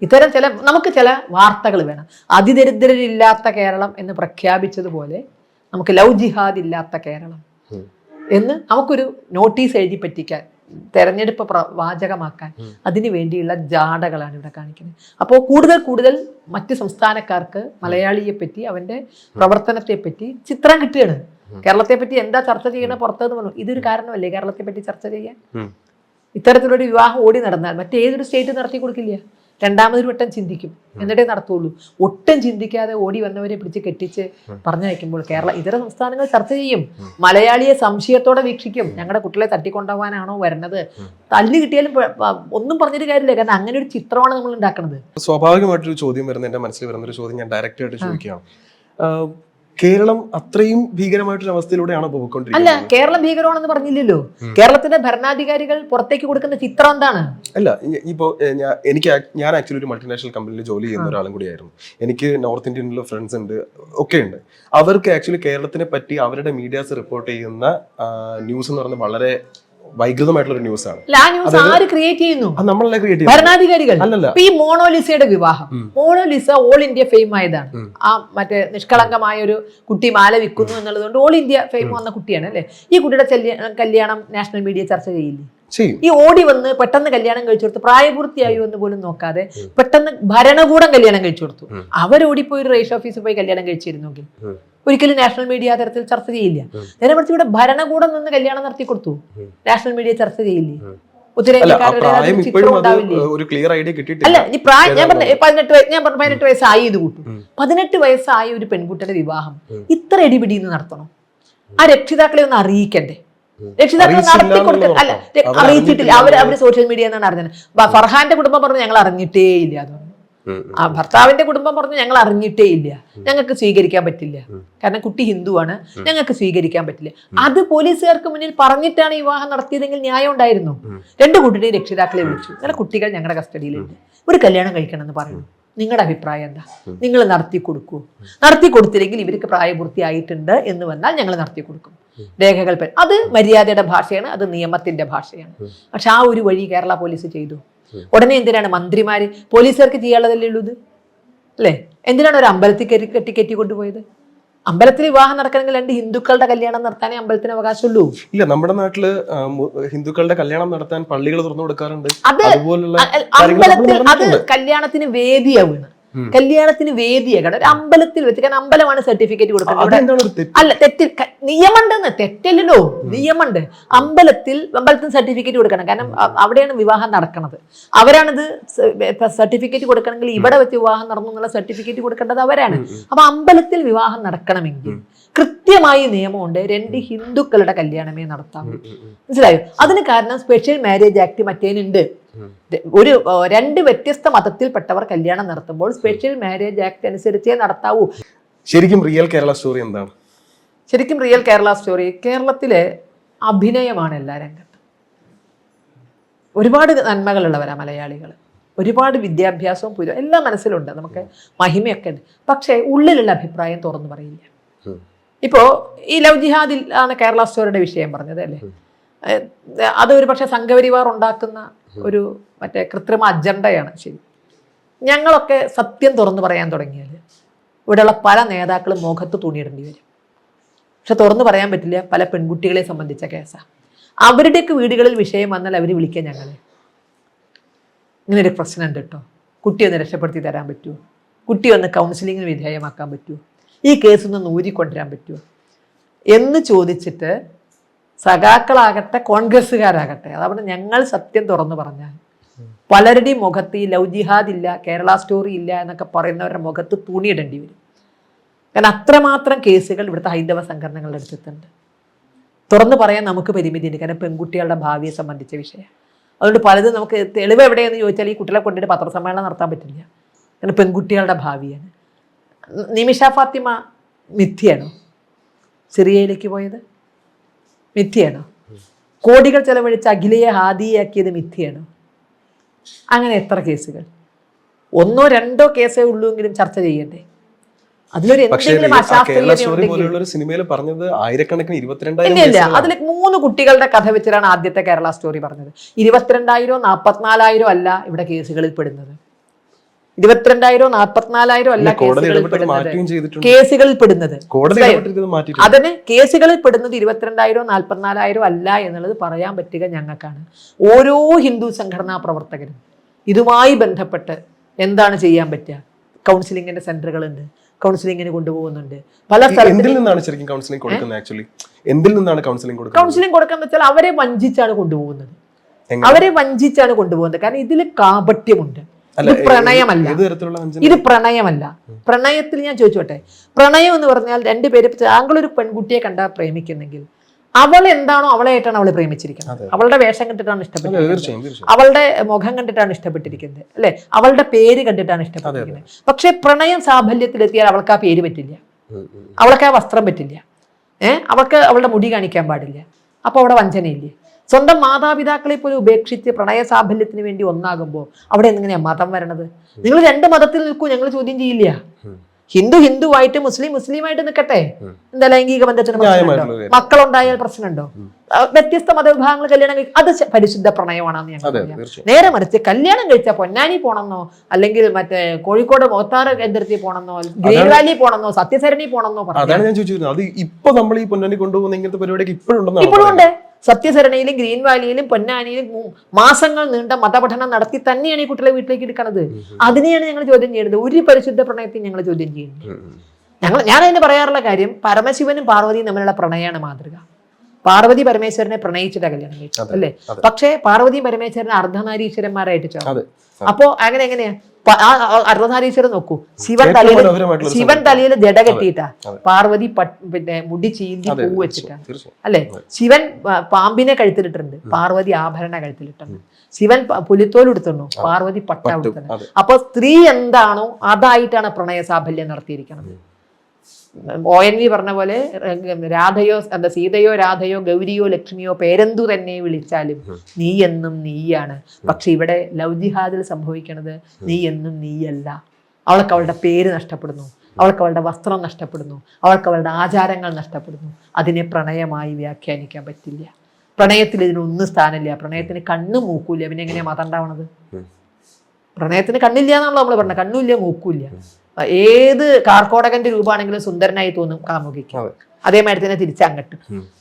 ഇത്തരം നമുക്ക് ചില വാർത്തകൾ വേണം. അതിദരിദ്രരില്ലാത്ത കേരളം എന്ന് പ്രഖ്യാപിച്ചതുപോലെ നമുക്ക് ലവ് ജിഹാദ് ഇല്ലാത്ത കേരളം എന്ന് നമുക്കൊരു നോട്ടീസ് എഴുതി പറ്റിക്കാൻ, തെരഞ്ഞെടുപ്പ് വാചകമാക്കാൻ അതിനു വേണ്ടിയുള്ള ജാടകളാണ് ഇവിടെ കാണിക്കുന്നത്. അപ്പോൾ കൂടുതൽ മറ്റ് സംസ്ഥാനക്കാർക്ക് മലയാളിയെ പറ്റി, അവന്റെ പ്രവർത്തനത്തെ പറ്റി ചിത്രം കിട്ടുകയാണ്. കേരളത്തെ പറ്റി എന്താ ചർച്ച ചെയ്യണ പുറത്തെന്ന് പറഞ്ഞു. ഇതൊരു കാരണമല്ലേ കേരളത്തെ പറ്റി ചർച്ച ചെയ്യാൻ? ഇത്തരത്തിലൊരു വിവാഹം ഓടി നടന്നാൽ മറ്റേതൊരു സ്റ്റേറ്റ് നടത്തി കൊടുക്കില്ല. രണ്ടാമതൊരു വട്ടം ചിന്തിക്കും, എന്നിട്ടേ നടത്തുള്ളൂ. ഒട്ടും ചിന്തിക്കാതെ ഓടി വന്നവരെ പിടിച്ച് കെട്ടിച്ച് പറഞ്ഞയക്കുമ്പോൾ ഇതര സംസ്ഥാനങ്ങൾ ചർച്ച ചെയ്യും. മലയാളിയെ സംശയത്തോടെ വീക്ഷിക്കും. ഞങ്ങളുടെ കുട്ടികളെ തട്ടിക്കൊണ്ടുപോകാനാണോ വരുന്നത്? തല്ല് കിട്ടിയാലും ഒന്നും പറഞ്ഞിട്ട് കാര്യമില്ല. കാരണം അങ്ങനെ ഒരു ചിത്രമാണ് നമ്മൾ ഉണ്ടാക്കുന്നത്. സ്വാഭാവികമായിട്ടൊരു ചോദ്യം വരുന്നത്, എന്റെ മനസ്സിൽ വരുന്നൊരു ചോദ്യം ഞാൻ ഡയറക്റ്റ് ആയിട്ട് ചോദിക്കുകയാണ്. കേരളം അത്രയും ഭീകരമായിട്ടൊരു അവസ്ഥയിലൂടെയാണ് പോയിക്കൊണ്ടിരിക്കുന്നത്. അല്ല, കേരളം ഭീകരമാണെന്ന് പറഞ്ഞില്ലല്ലോ. കേരളത്തിന്റെ ഭരണാധികാരികൾ പുറത്തേക്ക് കൊടുക്കുന്ന ചിത്രം എന്താണ്? അല്ല, ഇപ്പോ ഞാൻ ആക്ച്വലി ഒരു മൾട്ടിനാഷണൽ കമ്പനിയിൽ ജോലി ചെയ്യുന്ന ഒരാളും കൂടിയായിരുന്നു. എനിക്ക് നോർത്ത് ഇന്ത്യനിലുള്ള ഫ്രണ്ട്സ് ഉണ്ട്, ഒക്കെ ഉണ്ട്. അവർക്ക് ആക്ച്വലി കേരളത്തിനെ പറ്റി അവരുടെ മീഡിയാസ് റിപ്പോർട്ട് ചെയ്യുന്ന ന്യൂസ് എന്ന് പറയുന്നത് വളരെ വൈകൃതമായിട്ടുള്ള ഒരു ന്യൂസ് ആണ്. ആര് ക്രിയേറ്റ് ചെയ്യുന്നു? നമ്മളല്ലേ ക്രിയേറ്റ് ചെയ്യുന്നു, ഭരണാധികാരികൾ. അല്ലല്ല. ഈ മോണോലിസയുടെ വിവാഹം, മോണോലിസ ഓൾ ഇന്ത്യ ഫെയിം ആയതാണ്. ആ മറ്റേ നിഷ്കളങ്കമായ ഒരു കുട്ടി മാല വിൽക്കുന്നു എന്നുള്ളതുകൊണ്ട് ഓൾ ഇന്ത്യ ഫെയിം വന്ന കുട്ടിയാണ് അല്ലെ. ഈ കുട്ടിയുടെ കല്യാണം നാഷണൽ മീഡിയ ചർച്ച ചെയ്യില്ലേ? ഈ ഓടി വന്ന് പെട്ടെന്ന് കല്യാണം കഴിച്ചു കൊടുത്തു, പ്രായപൂർത്തിയായോ എന്ന് പോലും നോക്കാതെ പെട്ടെന്ന് ഭരണകൂടം കല്യാണം കഴിച്ചു കൊടുത്തു. അവരോടിപ്പോയി ഒരു രജിസ്ട്രേഷൻ ഓഫീസിൽ പോയി കല്യാണം കഴിച്ചിരുന്നെങ്കിൽ ഒരിക്കലും നാഷണൽ മീഡിയ ആ തരത്തിൽ ചർച്ച ചെയ്യില്ല. നേരെ മറിച്ച് ഇവിടെ ഭരണകൂടം നിന്ന് കല്യാണം നടത്തി കൊടുത്തു, നാഷണൽ മീഡിയ ചർച്ച ചെയ്യില്ലേ? അല്ല, ഈ പ്രായം ഞാൻ പറഞ്ഞ 18 വയസ്സായി ഇത് കൂട്ടും. 18 വയസ്സായ ഒരു പെൺകുട്ടിയുടെ വിവാഹം ഇത്ര എടിപിടിന്ന് നടത്തണം? ആ രക്ഷിതാക്കളെ ഒന്ന് അറിയിക്കണ്ടേ? രക്ഷിതാക്കളെ നടത്തി കൊടുക്ക. അല്ല, അറിയിച്ചിട്ടില്ല. അവര് സോഷ്യൽ മീഡിയ എന്നാണ് അറിഞ്ഞത്. ഫർഹാന്റെ കുടുംബം പറഞ്ഞു ഞങ്ങൾ അറിഞ്ഞിട്ടേ ഇല്ല എന്ന് പറഞ്ഞു. ആ ഭർത്താവിന്റെ കുടുംബം പറഞ്ഞു ഞങ്ങൾ അറിഞ്ഞിട്ടേ ഇല്ല, ഞങ്ങൾക്ക് സ്വീകരിക്കാൻ പറ്റില്ല, കാരണം കുട്ടി ഹിന്ദുവാണ്, ഞങ്ങൾക്ക് സ്വീകരിക്കാൻ പറ്റില്ല. അത് പോലീസുകാർക്ക് മുന്നിൽ പറഞ്ഞിട്ടാണ് വിവാഹം നടത്തിയതെങ്കിൽ ന്യായം ഉണ്ടായിരുന്നു. 2 കുട്ടിയുടെയും രക്ഷിതാക്കളെ വിളിച്ചു, ചില കുട്ടികൾ ഞങ്ങളുടെ കസ്റ്റഡിയിലുണ്ട്, ഒരു കല്യാണം കഴിക്കണം എന്ന് പറയുന്നു. നിങ്ങളുടെ അഭിപ്രായം എന്താ? നിങ്ങൾ നടത്തി കൊടുക്കൂ. നടത്തി കൊടുത്തില്ലെങ്കിൽ ഇവർക്ക് പ്രായപൂർത്തിയായിട്ടുണ്ട് എന്ന് വന്നാൽ ഞങ്ങൾ നടത്തി കൊടുക്കും. രേഖകൾ അത് മര്യാദയുടെ ഭാഷയാണ്, അത് നിയമത്തിന്റെ ഭാഷയാണ്. പക്ഷെ ആ ഒരു വഴി കേരള പോലീസ് ചെയ്തു. ഉടനെ എന്തിനാണ് മന്ത്രിമാര്, പോലീസുകാർക്ക് ചെയ്യാനുള്ളതല്ലേ ഉള്ളൂ ഇത് അല്ലേ? എന്തിനാണ് ഒരു അമ്പലത്തിൽ കെട്ടി കൊണ്ടുപോയത്? അമ്പലത്തിൽ വിവാഹം നടക്കണമെങ്കിൽ 2 ഹിന്ദുക്കളുടെ കല്യാണം നടത്താനേ അമ്പലത്തിന് അവകാശമുള്ളൂ. ഇല്ല, നമ്മുടെ നാട്ടില് ഹിന്ദുക്കളുടെ കല്യാണം നടത്താൻ പള്ളികൾ തുറന്നു കൊടുക്കാറുണ്ട്. അത് അമ്പലത്തിൽ അത് കല്യാണത്തിന് വേദിയാവുന്നു. കല്യാണത്തിന് വേദിയാകണം ഒരു അമ്പലത്തിൽ വെച്ച്. കാരണം അമ്പലമാണ് സർട്ടിഫിക്കറ്റ് കൊടുക്കുന്നത്. അല്ല, നിയമമുണ്ടെന്ന്, തെറ്റല്ലോ, നിയമമുണ്ട്. അമ്പലത്തിന് സർട്ടിഫിക്കറ്റ് കൊടുക്കണം. കാരണം അവിടെയാണ് വിവാഹം നടക്കുന്നത്. അവരാണിത് സർട്ടിഫിക്കറ്റ് കൊടുക്കണമെങ്കിൽ ഇവിടെ വെച്ച് വിവാഹം നടന്നു എന്നുള്ള സർട്ടിഫിക്കറ്റ് കൊടുക്കേണ്ടത് അവരാണ്. അപ്പൊ അമ്പലത്തിൽ വിവാഹം നടക്കണമെങ്കിൽ കൃത്യമായി നിയമമുണ്ട്. 2 ഹിന്ദുക്കളുടെ കല്യാണമേ നടത്താവൂ. മനസ്സിലായോ? അതിന് കാരണം സ്പെഷ്യൽ മാരേജ് ആക്ട് മറ്റേനുണ്ട്. 2 വ്യത്യസ്ത മതത്തിൽപ്പെട്ടവർ കല്യാണം നടത്തുമ്പോൾ സ്പെഷ്യൽ മാരേജ് ആക്ട് അനുസരിച്ചേ നടത്താവൂ. ശരിക്കും റിയൽ കേരള സ്റ്റോറി എന്താണ്? ശരിക്കും റിയൽ കേരള സ്റ്റോറി കേരളത്തിലെ അഭിനയമാണ്. എല്ലാ രംഗത്തും ഒരുപാട് നന്മകളുള്ളവരാ മലയാളികൾ. ഒരുപാട് വിദ്യാഭ്യാസവും എല്ലാം മനസ്സിലുണ്ട്, നമുക്ക് മഹിമയൊക്കെ ഉണ്ട്. പക്ഷേ ഉള്ളിലുള്ള അഭിപ്രായം തുറന്നു പറയില്ല. ഇപ്പോ ഈ ലവ് ജിഹാദിൽ ആണ് കേരള സ്റ്റോറിയുടെ വിഷയം പറഞ്ഞത് അല്ലേ? അതൊരു പക്ഷെ സംഘപരിവാർ ഉണ്ടാക്കുന്ന ഒരു മറ്റേ കൃത്രിമ അജണ്ടയാണ്. ശരി, ഞങ്ങളൊക്കെ സത്യം തുറന്നു പറയാൻ തുടങ്ങിയാൽ ഇവിടെയുള്ള പല നേതാക്കളും മുഖത്ത് തുണിയിടേണ്ടി വരും. പക്ഷെ തുറന്നു പറയാൻ പറ്റില്ല. പല പെൺകുട്ടികളെ സംബന്ധിച്ച കേസാണ്. അവരുടെയൊക്കെ വീടുകളിൽ വിഷയം വന്നാൽ അവർ വിളിക്കാൻ ഞങ്ങളെ, ഇങ്ങനൊരു പ്രശ്നമുണ്ട് കേട്ടോ, കുട്ടിയെ ഒന്ന് രക്ഷപ്പെടുത്തി തരാൻ പറ്റുമോ, കുട്ടിയെ ഒന്ന് കൗൺസിലിങ്ങിന് വിധേയമാക്കാൻ പറ്റുമോ, ഈ കേസൊന്ന് ഊരിക്കൊണ്ടുവരാൻ പറ്റുമോ എന്ന് ചോദിച്ചിട്ട് സഖാക്കളാകട്ടെ കോൺഗ്രസ്സുകാരാകട്ടെ, അതവിടെ ഞങ്ങൾ സത്യം തുറന്നു പറഞ്ഞാൽ പലരുടെയും മുഖത്ത് ഈ ലവ് ജിഹാദ് ഇല്ല, കേരള സ്റ്റോറി ഇല്ല എന്നൊക്കെ പറയുന്നവരുടെ മുഖത്ത് തുണിയിടേണ്ടി വരും. കാരണം അത്രമാത്രം കേസുകൾ ഇവിടുത്തെ ഹൈന്ദവ സംഘടനകളുടെ അടുത്തുണ്ട്. തുറന്നു പറയാൻ നമുക്ക് പരിമിതിയുണ്ട്, കാരണം പെൺകുട്ടികളുടെ ഭാവിയെ സംബന്ധിച്ച വിഷയം. അതുകൊണ്ട് പലതും നമുക്ക് തെളിവ് എവിടെയെന്ന് ചോദിച്ചാൽ ഈ കുട്ടികളെ കൊണ്ടിട്ട് പത്രസമ്മേളനം നടത്താൻ പറ്റില്ല, കാരണം പെൺകുട്ടികളുടെ ഭാവിയാണ്. നിമിഷ ഫാത്തിമ മിഥ്യയാണോ? സിറിയയിലേക്ക് പോയത് മിഥ്യയാണോ? കോടികൾ ചെലവഴിച്ച് അഖിലയെ ഹാദിയാക്കിയത് മിഥ്യയാണോ? അങ്ങനെ എത്ര കേസുകൾ? ഒന്നോ രണ്ടോ കേസേ ഉള്ളൂ എങ്കിലും ചർച്ച ചെയ്യണ്ടേ? അതിലൊരു പക്ഷേ എന്തെങ്കിലും കേരള അശാസ്ത്രീയത സ്റ്റോറി ഉണ്ടെങ്കിൽ പോലെയുള്ള ഒരു സിനിമയിൽ പറഞ്ഞത് ആയിരക്കണക്കിന് ഇല്ല 22,000 അതിൽ 3 കുട്ടികളുടെ കഥ വെച്ചിട്ടാണ് ആദ്യത്തെ കേരള സ്റ്റോറി പറഞ്ഞത്. 22,000 44,000 അല്ല ഇവിടെ കേസുകളിൽ പെടുന്നത്. 22,000 44,000 അല്ല കോടതി കേസുകളിൽ ഇടപെട്ടത് പെടുന്നത്. മാറ്റുകയും ചെയ്തിട്ടുണ്ട്. കേസുകളിൽ പെടുന്നത് കോടതി ഇടപെട്ടിട്ട് മാറ്റിയിട്ടുണ്ട്. അതിന് കേസുകളിൽ പെടുന്നത് 22,000 44,000 അല്ല എന്നുള്ളത് പറയാൻ പറ്റുക ഞങ്ങൾക്കാണ്. ഓരോ ഹിന്ദു സംഘടനാ പ്രവർത്തകരും ഇതുമായി ബന്ധപ്പെട്ട് എന്താണ് ചെയ്യാൻ പറ്റുക? കൗൺസിലിങ്ങിന്റെ സെന്ററുകളുണ്ട്, കൗൺസിലിങ്ങിന് കൊണ്ടുപോകുന്നുണ്ട്. പല എന്തിൽ നിന്നാണ് ശരിക്കും കൗൺസിലിംഗ് കൊടുക്കുന്നത്? ആക്ച്വലി എന്തിൽ നിന്നാണ് കൗൺസിലിംഗ് കൊടുക്കുന്നത്? കൗൺസിലിംഗ് കൊടുക്കാന്ന് വെച്ചാൽ അവരെ വഞ്ചിച്ചാണ് കൊണ്ടുപോകുന്നത്. കാരണം ഇതിൽ കാപട്യമുണ്ട്. ഇത് പ്രണയമല്ല, ഇത് പ്രണയമല്ല. പ്രണയത്തിൽ ഞാൻ ചോദിച്ചോട്ടെ, പ്രണയം എന്ന് പറഞ്ഞാൽ രണ്ടുപേര്, താങ്കളൊരു പെൺകുട്ടിയെ കണ്ടാൽ പ്രേമിക്കുന്നെങ്കിൽ അവൾ എന്താണോ അവളായിട്ടാണ് അവളെ പ്രേമിച്ചിരിക്കുന്നത്. അവളുടെ വേഷം കണ്ടിട്ടാണ് ഇഷ്ടപ്പെട്ടിരിക്കുന്നത്, അവളുടെ മുഖം കണ്ടിട്ടാണ് ഇഷ്ടപ്പെട്ടിരിക്കുന്നത്, അല്ലെ? അവളുടെ പേര് കണ്ടിട്ടാണ് ഇഷ്ടപ്പെട്ടിരിക്കുന്നത്. പക്ഷെ പ്രണയം സാഫല്യത്തിലെത്തിയാൽ അവൾക്ക് ആ പേര് പറ്റില്ല, അവൾക്ക് ആ വസ്ത്രം പറ്റില്ല, അവൾക്ക് അവളുടെ മുടി കാണിക്കാൻ പാടില്ല. അപ്പൊ അവിടെ വഞ്ചനയില്ലേ? സ്വന്തം മാതാപിതാക്കളെ പോലും ഉപേക്ഷിച്ച് പ്രണയ സാഫല്യത്തിന് വേണ്ടി ഒന്നാകുമ്പോൾ അവിടെ എങ്ങനെയാ മതം വരണത്? നിങ്ങൾ 2 മതത്തിൽ നിൽക്കൂ, ഞങ്ങൾ ചോദ്യം ചെയ്യില്ല. ഹിന്ദുവായിട്ട് മുസ്ലിമായിട്ട് നിൽക്കട്ടെ. എന്താ ലൈംഗിക ബന്ധത്തിന് പ്രശ്നമുണ്ടോ? മക്കളുണ്ടായാൽ പ്രശ്നമുണ്ടോ? വ്യത്യസ്ത മതവിഭാഗങ്ങൾ കല്യാണം കഴിക്കും, അത് പരിശുദ്ധ പ്രണയമാണെന്ന് ഞങ്ങൾ പറയാം. നേരെ മറിച്ച് കല്യാണം കഴിച്ചാൽ പൊന്നാനി പോണെന്നോ, അല്ലെങ്കിൽ മറ്റേ കോഴിക്കോട് മോത്താറ് കേന്ദ്രത്തിൽ പോണെന്നോ, ഗ്രീൻ വാലി പോണെന്നോ, സത്യസരണി പോണെന്നോ അതാണ് ഞാൻ ചോദിച്ചിരുന്നത്. അത് ഇപ്പൊ നമ്മൾ ഈ പൊന്നാനി കൊണ്ടുപോകുന്ന ഇങ്ങനത്തെ പരിപാടിക്ക് ഇപ്പോഴും ഉണ്ട്. സത്യസരണിയിലും ഗ്രീൻ വാലിയിലും പൊന്നാനിയിലും മാസങ്ങൾ നീണ്ട മതപഠനം നടത്തി തന്നെയാണ് ഈ കുട്ടികളെ വീട്ടിലേക്ക് എടുക്കുന്നത്. അതിനെയാണ് ഞങ്ങൾ ചോദ്യം ചെയ്യുന്നത്. ഒരു പരിശുദ്ധ പ്രണയത്തെയും ഞങ്ങൾ ചോദ്യം ചെയ്യുന്നത്. ഞാൻ അതിന് പറയാറുള്ള കാര്യം, പരമശിവനും പാർവതിയും തമ്മിലുള്ള പ്രണയമാണ് മാതൃക. പാർവതി പരമേശ്വരനെ പ്രണയിച്ചിട്ടാ കല്യാണം കഴിച്ചത്, അല്ലേ? പക്ഷേ പാർവതി പരമേശ്വരനെ അർദ്ധനാരീശ്വരന്മാരായിട്ട് ചേർന്നു. അപ്പോ എങ്ങനെയാ അർദ്ധനാരീശ്വരൻ നോക്കൂ, ശിവൻ തലയിൽ ജട കെട്ടിയിട്ടാ, പാർവതി പിന്നെ മുടി ചീന്തി പൂ വെച്ചിട്ടാണ്, അല്ലെ? ശിവൻ പാമ്പിനെ കഴുത്തിലിട്ടുണ്ട്, പാർവതി ആഭരണ കഴുത്തിലിട്ടുണ്ട്. ശിവൻ പുലിത്തോൽ എടുത്തിരുന്നു, പാർവതി പട്ട എടുത്തിട്ടുണ്ട്. അപ്പൊ സ്ത്രീ എന്താണോ അതായിട്ടാണ് പ്രണയ സാഫല്യം നടത്തിയിരിക്കുന്നത്. ONV പറഞ്ഞ പോലെ രാധയോ സീതയോ രാധയോ ഗൗരിയോ ലക്ഷ്മിയോ പേരെന്തു തന്നെ വിളിച്ചാലും നീ എന്നും നീയാണ്. പക്ഷെ ഇവിടെ ലവ് ജിഹാദിൽ സംഭവിക്കുന്നത് നീ എന്നും നീയല്ല. അവൾക്ക് അവളുടെ പേര് നഷ്ടപ്പെടുന്നു, അവൾക്ക് അവളുടെ വസ്ത്രം നഷ്ടപ്പെടുന്നു, അവൾക്ക് അവളുടെ ആചാരങ്ങൾ നഷ്ടപ്പെടുന്നു. അതിനെ പ്രണയമായി വ്യാഖ്യാനിക്കാൻ പറ്റില്ല. പ്രണയത്തിൽ ഇതിനൊന്നും സ്ഥാനമില്ല. പ്രണയത്തിന് കണ്ണും മൂക്കൂല്ല, പിന്നെ എങ്ങനെയാ മതം ഉണ്ടാവണത്? പ്രണയത്തിന് കണ്ണില്ല എന്നാണല്ലോ നമ്മൾ പറഞ്ഞത്. കണ്ണുമില്ല, മൂക്കൂല്ല. ഏത് കാർക്കോടകന്റെ രൂപമാണെങ്കിലും സുന്ദരനായി തോന്നും കാമുകിക്ക്. അതേമാതിരി തന്നെ തിരിച്ചങ്ങട്ട്.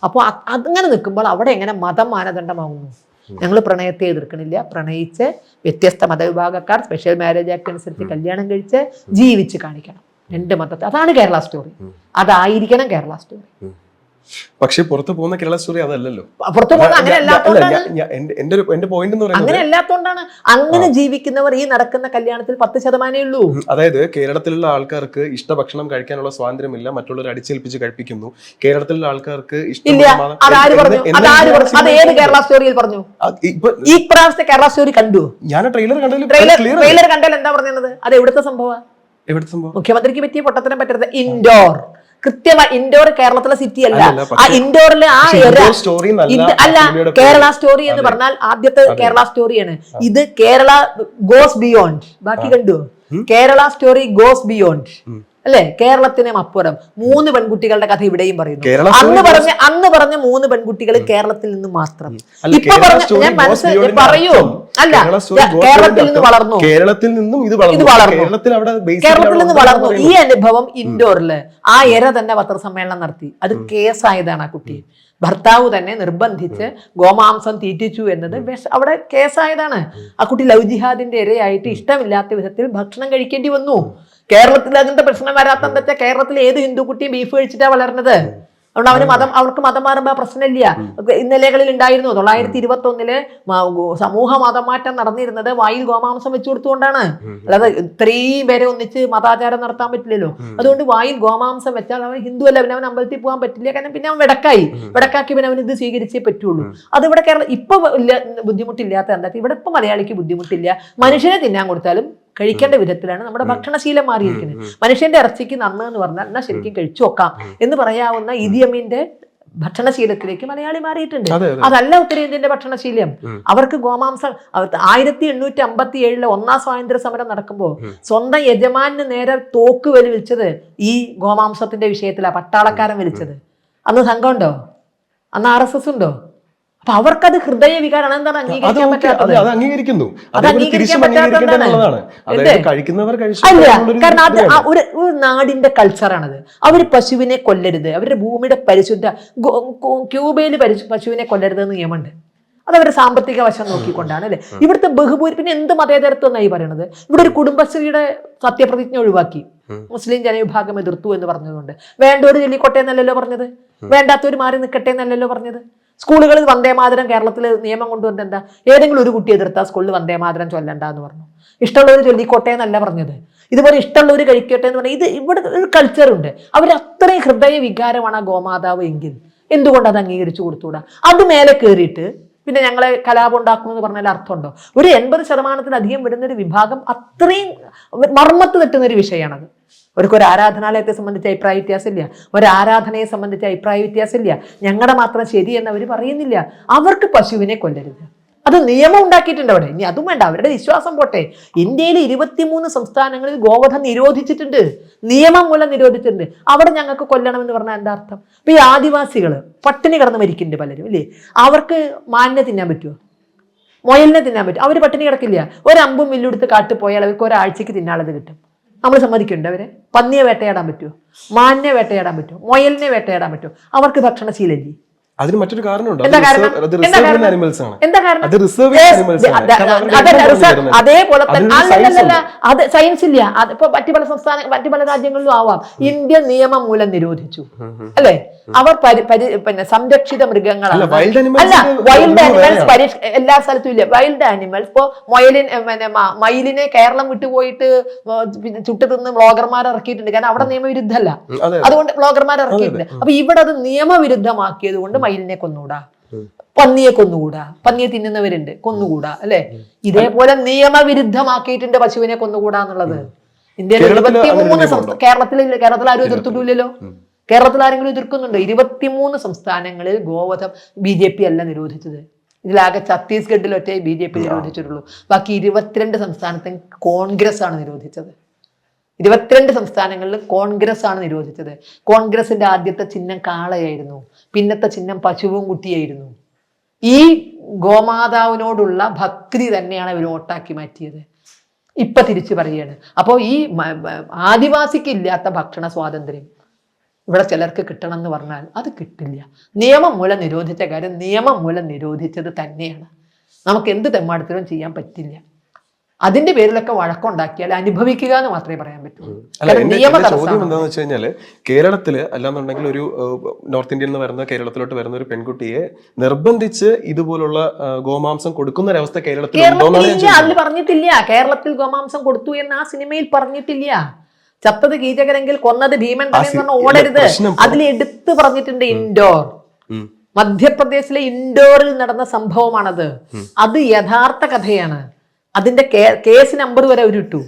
അപ്പോൾ അങ്ങനെ നിൽക്കുമ്പോൾ അവിടെ എങ്ങനെ മതം മാനദണ്ഡമാകുന്നു? ഞങ്ങൾ പ്രണയത്തെ എതിർക്കണില്ല. പ്രണയിച്ച് വ്യത്യസ്ത മതവിഭാഗക്കാർ സ്പെഷ്യൽ മാരേജ് ആക്ട് അനുസരിച്ച് കല്യാണം കഴിച്ച് ജീവിച്ച് കാണിക്കണം 2 മതത്തെ. അതാണ് കേരള സ്റ്റോറി. അതായിരിക്കണം കേരള സ്റ്റോറി. പക്ഷെ പുറത്ത് പോകുന്ന കേരള സ്റ്റോറി അതല്ലല്ലോ. പുറത്തു പോകുന്ന അങ്ങനെ അല്ലാത്തതുകൊണ്ടാണ്, എന്റെ പോയിന്റ് എന്ന് പറയുന്നത് അങ്ങനെ അല്ലാത്തതുകൊണ്ടാണ്. അങ്ങനെ ജീവിക്കുന്നവർ ഈ നടക്കുന്ന കല്യാണത്തിൽ 10% ഉള്ളൂ. അതായത് കേരളത്തിലുള്ള ആൾക്കാർക്ക് ഇഷ്ടഭക്ഷണം കഴിക്കാനുള്ള സ്വാതന്ത്ര്യമില്ല, മറ്റുള്ളവർ അടിച്ചേൽപ്പിച്ച് കഴിപ്പിക്കുന്നു. കേരളത്തിലുള്ള ആൾക്കാർക്ക് ഇല്ല. അത് ഏത് കേരള സ്റ്റോറിയിൽ പറഞ്ഞു? ഈ പ്രാവശ്യത്തെ കേരള സ്റ്റോറി കണ്ടു ഞാൻ? ട്രെയിലർ കണ്ടാൽ എന്താ പറഞ്ഞത്? അത് എവിടുത്തെ സംഭവം? മുഖ്യമന്ത്രിക്ക് പറ്റിയ പൊട്ടത്തിനും പറ്റരുത്. ഇൻഡോർ, കൃത്യമായി ഇൻഡോർ കേരളത്തിലെ സിറ്റി അല്ല. ആ ഇൻഡോറിലെ ആ അല്ല കേരള സ്റ്റോറി എന്ന് പറഞ്ഞാൽ ആദ്യത്തെ കേരള സ്റ്റോറിയാണ് ഇത്. Kerala goes beyond. ബാക്കി കണ്ടു? കേരള സ്റ്റോറി ഗോസ് ബിയോണ്ട്, അല്ലെ? കേരളത്തിനും അപ്പുറം 3 പെൺകുട്ടികളുടെ കഥ ഇവിടെയും പറയുന്നു. അന്ന് പറഞ്ഞ 3 പെൺകുട്ടികൾ കേരളത്തിൽ നിന്ന് മാത്രം. ഇപ്പൊ പറഞ്ഞ ഞാൻ പറയൂ, അല്ല കേരളത്തിൽ നിന്ന് വളർന്നു, കേരളത്തിൽ നിന്ന് വളർന്നു. ഈ അനുഭവം ഇൻഡോറില് ആ എര തന്നെ പത്രസമ്മേളനം നടത്തി. അത് കേസായതാണ്. ആ കുട്ടി ഭർത്താവ് തന്നെ നിർബന്ധിച്ച് ഗോമാംസം തീറ്റിച്ചു എന്നത് അവിടെ കേസായതാണ്. ആ കുട്ടി ലവ് ജിഹാദിന്റെ ഇരയായിട്ട് ഇഷ്ടമില്ലാത്ത വിധത്തിൽ ഭക്ഷണം കഴിക്കേണ്ടി വന്നു. കേരളത്തിൽ അങ്ങനത്തെ പ്രശ്നം വരാത്ത എന്താ വെച്ചാൽ കേരളത്തിൽ ഏത് ഹിന്ദു കുട്ടിയും ബീഫ് കഴിച്ചിട്ടാ വളർന്നത്. അതുകൊണ്ട് അവർക്ക് മതം മാറുമ്പോൾ പ്രശ്നമില്ല. ഇന്നലെകളിൽ ഉണ്ടായിരുന്നു 921 സമൂഹ മതമാറ്റം നടന്നിരുന്നത് വായിൽ ഗോമാംസം വെച്ചു കൊടുത്തുകൊണ്ടാണ്. അല്ലാതെ ഇത്രയും പേരെ ഒന്നിച്ച് മതാചാരം നടത്താൻ പറ്റില്ലല്ലോ. അതുകൊണ്ട് വായിൽ ഗോമാംസം വെച്ചാൽ അവൻ ഹിന്ദു അല്ല, പിന്നെ അവൻ അമ്പലത്തിൽ പോകാൻ പറ്റില്ല. കാരണം പിന്നെ അവൻ വെടക്കാക്കി പിന്നെ അവൻ ഇത് സ്വീകരിച്ചേ പറ്റുള്ളൂ. അത് ഇവിടെ കേരളം ഇപ്പൊ ബുദ്ധിമുട്ടില്ലാത്ത എന്താ, ഇവിടെ ഇപ്പൊ മലയാളിക്ക് ബുദ്ധിമുട്ടില്ല. മനുഷ്യനെ തിന്നാൻ കൊടുത്താലും കഴിക്കേണ്ട വിധത്തിലാണ് നമ്മുടെ ഭക്ഷണശീലം മാറിയിരിക്കുന്നത്. മനുഷ്യന്റെ ഇറച്ചിക്ക് നന്ന് എന്ന് പറഞ്ഞാൽ എന്നാ ശരിക്കും കഴിച്ചു നോക്കാം എന്ന് പറയാവുന്ന ഇദിയമിന്റെ ഭക്ഷണശീലത്തിലേക്ക് മലയാളി മാറിയിട്ടുണ്ട്. അതെ. അതല്ല ഉത്തരേന്ത്യന്റെ ഭക്ഷണശീലം. അവർക്ക് ഗോമാംസം 1857 ഒന്നാം സ്വാതന്ത്ര്യ സമരം നടക്കുമ്പോൾ സ്വന്തം യജമാന് നേരെ തോക്ക് വലിച്ചത് ഈ ഗോമാംസത്തിന്റെ വിഷയത്തിലാണ് പട്ടാളക്കാരൻ വലിച്ചത്. അന്ന് സംഘമുണ്ടോ? അന്ന് RSS ഉണ്ടോ? അപ്പൊ അവർക്കത് ഹൃദയ വികാരമാണ്. എന്താണ് അംഗീകരിക്കാൻ പറ്റാത്തത്? അത് അംഗീകരിക്കുന്നു. അത് അംഗീകരിക്കാൻ പറ്റാത്തതാണ്. കഴിക്കുന്നവർ അല്ല, കാരണം അത് ഒരു നാടിന്റെ കൾച്ചറാണത്. അവര് പശുവിനെ കൊല്ലരുത്, അവരുടെ ഭൂമിയുടെ പരിശുദ്ധ ക്യൂബയിൽ പശുവിനെ കൊല്ലരുത് എന്ന് നിയമമുണ്ട്. അത് അവരുടെ സാമ്പത്തിക വശം നോക്കിക്കൊണ്ടാണ് അല്ലെ. ഇവിടുത്തെ പിന്നെ എന്ത് മതേതരത്വം എന്നായി പറയണത്? ഇവിടെ ഒരു കുടുംബശ്രീയുടെ സത്യപ്രതിജ്ഞ ഒഴിവാക്കി മുസ്ലിം ജനവിഭാഗം എതിർത്തു എന്ന് പറഞ്ഞതുകൊണ്ട്. വേണ്ടവർ ചൊല്ലിക്കോട്ടെ എന്നല്ലല്ലോ പറഞ്ഞത്, വേണ്ടാത്തവർ മാറി നിൽക്കട്ടെ എന്നല്ലല്ലോ പറഞ്ഞത്. സ്കൂളുകളിൽ വന്ദേമാതരം കേരളത്തിൽ നിയമം കൊണ്ടുവന്നത് എന്താ? ഏതെങ്കിലും ഒരു കുട്ടി എതിർത്താൽ സ്കൂളിൽ വന്ദേമാതരം ചൊല്ലണ്ട എന്ന് പറഞ്ഞു. ഇഷ്ടമുള്ളവർ ചൊല്ലിക്കോട്ടെ എന്നല്ല പറഞ്ഞത്. ഇതുപോലെ ഇഷ്ടമുള്ളവർ കഴിക്കട്ടെ എന്ന് പറഞ്ഞാൽ ഇവിടെ ഒരു കൾച്ചറുണ്ട്. അവർ അത്രയും ഹൃദയ വികാരമാണ് ആ ഗോമാതാവ് എങ്കിൽ എന്തുകൊണ്ട് അത് അംഗീകരിച്ചു കൊടുത്തുകൂടാ? അത് മേലെ കയറിയിട്ട് പിന്നെ ഞങ്ങളെ കലാപം ഉണ്ടാക്കുമെന്ന് പറഞ്ഞാൽ അർത്ഥമുണ്ടോ? ഒരു 80% വരുന്നൊരു വിഭാഗം അത്രയും മർമ്മത്ത് തെറ്റുന്ന ഒരു വിഷയമാണത്. അവർക്കൊരു ആരാധനാലയത്തെ സംബന്ധിച്ച് അഭിപ്രായ വ്യത്യാസമില്ല, ഒരു ആരാധനയെ സംബന്ധിച്ച് അഭിപ്രായ വ്യത്യാസമില്ല. ഞങ്ങളുടെ മാത്രം ശരിയെന്ന് അവർ പറയുന്നില്ല. അവർക്ക് പശുവിനെ കൊല്ലരുത്, അത് നിയമം ഉണ്ടാക്കിയിട്ടുണ്ട് അവിടെ. ഇനി അതും വേണ്ട, അവരുടെ വിശ്വാസം പോട്ടെ. ഇന്ത്യയിൽ 23 സംസ്ഥാനങ്ങളിൽ ഗോവധം നിരോധിച്ചിട്ടുണ്ട്, നിയമം മൂലം നിരോധിച്ചിട്ടുണ്ട്. അവിടെ ഞങ്ങൾക്ക് കൊല്ലണമെന്ന് പറഞ്ഞാൽ എന്താ അർത്ഥം? ഇപ്പൊ ഈ ആദിവാസികൾ പട്ടിണി കിടന്ന് മരിക്കുന്നുണ്ട് പലരും ഇല്ലേ. അവർക്ക് മാനിനെ തിന്നാൻ പറ്റുമോ? മുയലിനെ തിന്നാൻ പറ്റും? അവർ പട്ടിണി കിടക്കില്ല. ഒരമ്പും വില്ലെടുത്ത് കാട്ടിൽ പോയാൽ അവർക്ക് ഒരാഴ്ചക്ക് തിന്നാളത് കിട്ടും. നമ്മൾ സമ്മതിക്കുന്നുണ്ട് അവരെ? പന്നിയെ വേട്ടയാടാൻ പറ്റുമോ? മാനിനെ വേട്ടയാടാൻ പറ്റുമോ? മുയലിനെ വേട്ടയാടാൻ പറ്റുമോ? അവർക്ക് ഭക്ഷണശീലല്ലേ? അതിന് മറ്റൊരു കാരണമുണ്ട്. എന്താ കാരണം? അതേപോലെ തന്നെ അല്ലല്ല, അത് സയൻസ് ഇല്ല. അതിപ്പോ മറ്റു പല രാജ്യങ്ങളിലും ആവാം. ഇന്ത്യൻ നിയമം മൂലം നിരോധിച്ചു അല്ലെ. അവർ പിന്നെ സംരക്ഷിത മൃഗങ്ങളാണ്. അല്ല, വൈൽഡ് ആനിമൽസ് എല്ലാ സ്ഥലത്തും ഇല്ല. വൈൽഡ് ആനിമൽസ് ഇപ്പോ മയിലിനെ കേരളം വിട്ടുപോയിട്ട് ചുട്ടു തിന്ന് ബ്ലോഗർമാർ ഇറക്കിയിട്ടുണ്ട്. കാരണം അവിടെ നിയമവിരുദ്ധമല്ല, അതുകൊണ്ട് ബ്ലോഗർമാർ ഇറക്കിയിട്ടുണ്ട്. അപ്പൊ ഇവിടെ അത് നിയമവിരുദ്ധമാക്കിയത് കൊണ്ട് മയിലിനെ കൊന്നുകൂടാ, പന്നിയെ കൊന്നുകൂടാ, പന്നിയെ തിന്നുന്നവരുണ്ട് കൊന്നുകൂടാ അല്ലെ. ഇതേപോലെ നിയമവിരുദ്ധമാക്കിയിട്ടുണ്ട് പശുവിനെ കൊന്നുകൂടാ എന്നുള്ളത്. ഇന്ത്യയിൽ 23 കേരളത്തിൽ ആരും എതിർത്തിട്ടില്ലല്ലോ. കേരളത്തിൽ ആരെങ്കിലും എതിർക്കുന്നുണ്ടോ? 23 സംസ്ഥാനങ്ങളിൽ ഗോവധം BJP അല്ല നിരോധിച്ചത്. ഇതിലാകെ ഛത്തീസ്ഗഡിൽ ഒറ്റ BJP നിരോധിച്ചിട്ടുള്ളൂ. ബാക്കി 22 സംസ്ഥാനത്തും കോൺഗ്രസ് ആണ് നിരോധിച്ചത്. 22 സംസ്ഥാനങ്ങളിൽ കോൺഗ്രസ് ആണ് നിരോധിച്ചത്. കോൺഗ്രസിന്റെ ആദ്യത്തെ ചിഹ്നം കാളയായിരുന്നു, പിന്നത്തെ ചിഹ്നം പശുവും കുട്ടിയായിരുന്നു. ഈ ഗോമാതാവിനോടുള്ള ഭക്തി തന്നെയാണ് അവർ വോട്ടാക്കി മാറ്റിയത്. ഇപ്പൊ തിരിച്ചു പറയുകയാണ്. അപ്പോൾ ഈ ആദിവാസിക്ക് ഇല്ലാത്ത ഭക്ഷണ സ്വാതന്ത്ര്യം ഇവിടെ ചിലർക്ക് കിട്ടണം എന്ന് പറഞ്ഞാൽ അത് കിട്ടില്ല. നിയമം മൂലം നിരോധിച്ച കാര്യം നിയമം മൂലം നിരോധിച്ചത് തന്നെയാണ്. നമുക്ക് എന്ത് തെമ്മാടത്തിലും ചെയ്യാൻ പറ്റില്ല. അതിന്റെ പേരിലൊക്കെ വഴക്കുണ്ടാക്കിയാൽ അനുഭവിക്കുക എന്ന് മാത്രമേ പറയാൻ പറ്റൂ. ചോദ്യം എന്താണെന്ന് വെച്ച് കഴിഞ്ഞാല്, കേരളത്തില് അല്ലാന്നുണ്ടെങ്കിൽ ഒരു നോർത്ത് ഇന്ത്യയിൽ നിന്ന് വരുന്ന കേരളത്തിലോട്ട് വരുന്ന ഒരു പെൺകുട്ടിയെ നിർബന്ധിച്ച് ഇതുപോലുള്ള ഗോമാംസം കൊടുക്കുന്ന ഒരവസ്ഥ കേരളത്തിൽ അതിൽ പറഞ്ഞിട്ടില്ല. കേരളത്തിൽ ഗോമാംസം കൊടുത്തു എന്ന് ആ സിനിമയിൽ പറഞ്ഞിട്ടില്ല. ചത്തത് കീചകരെങ്കിൽ കൊന്നത് ഭീമൻ തന്നെ പറഞ്ഞ ഓടരുത്. അതിൽ എടുത്തു പറഞ്ഞിട്ടുണ്ട് ഇൻഡോർ. മധ്യപ്രദേശിലെ ഇൻഡോറിൽ നടന്ന സംഭവമാണത്. അത് യഥാർത്ഥ കഥയാണ്. അതിന്റെ കേസ് നമ്പർ വരെ അവരിട്ടു.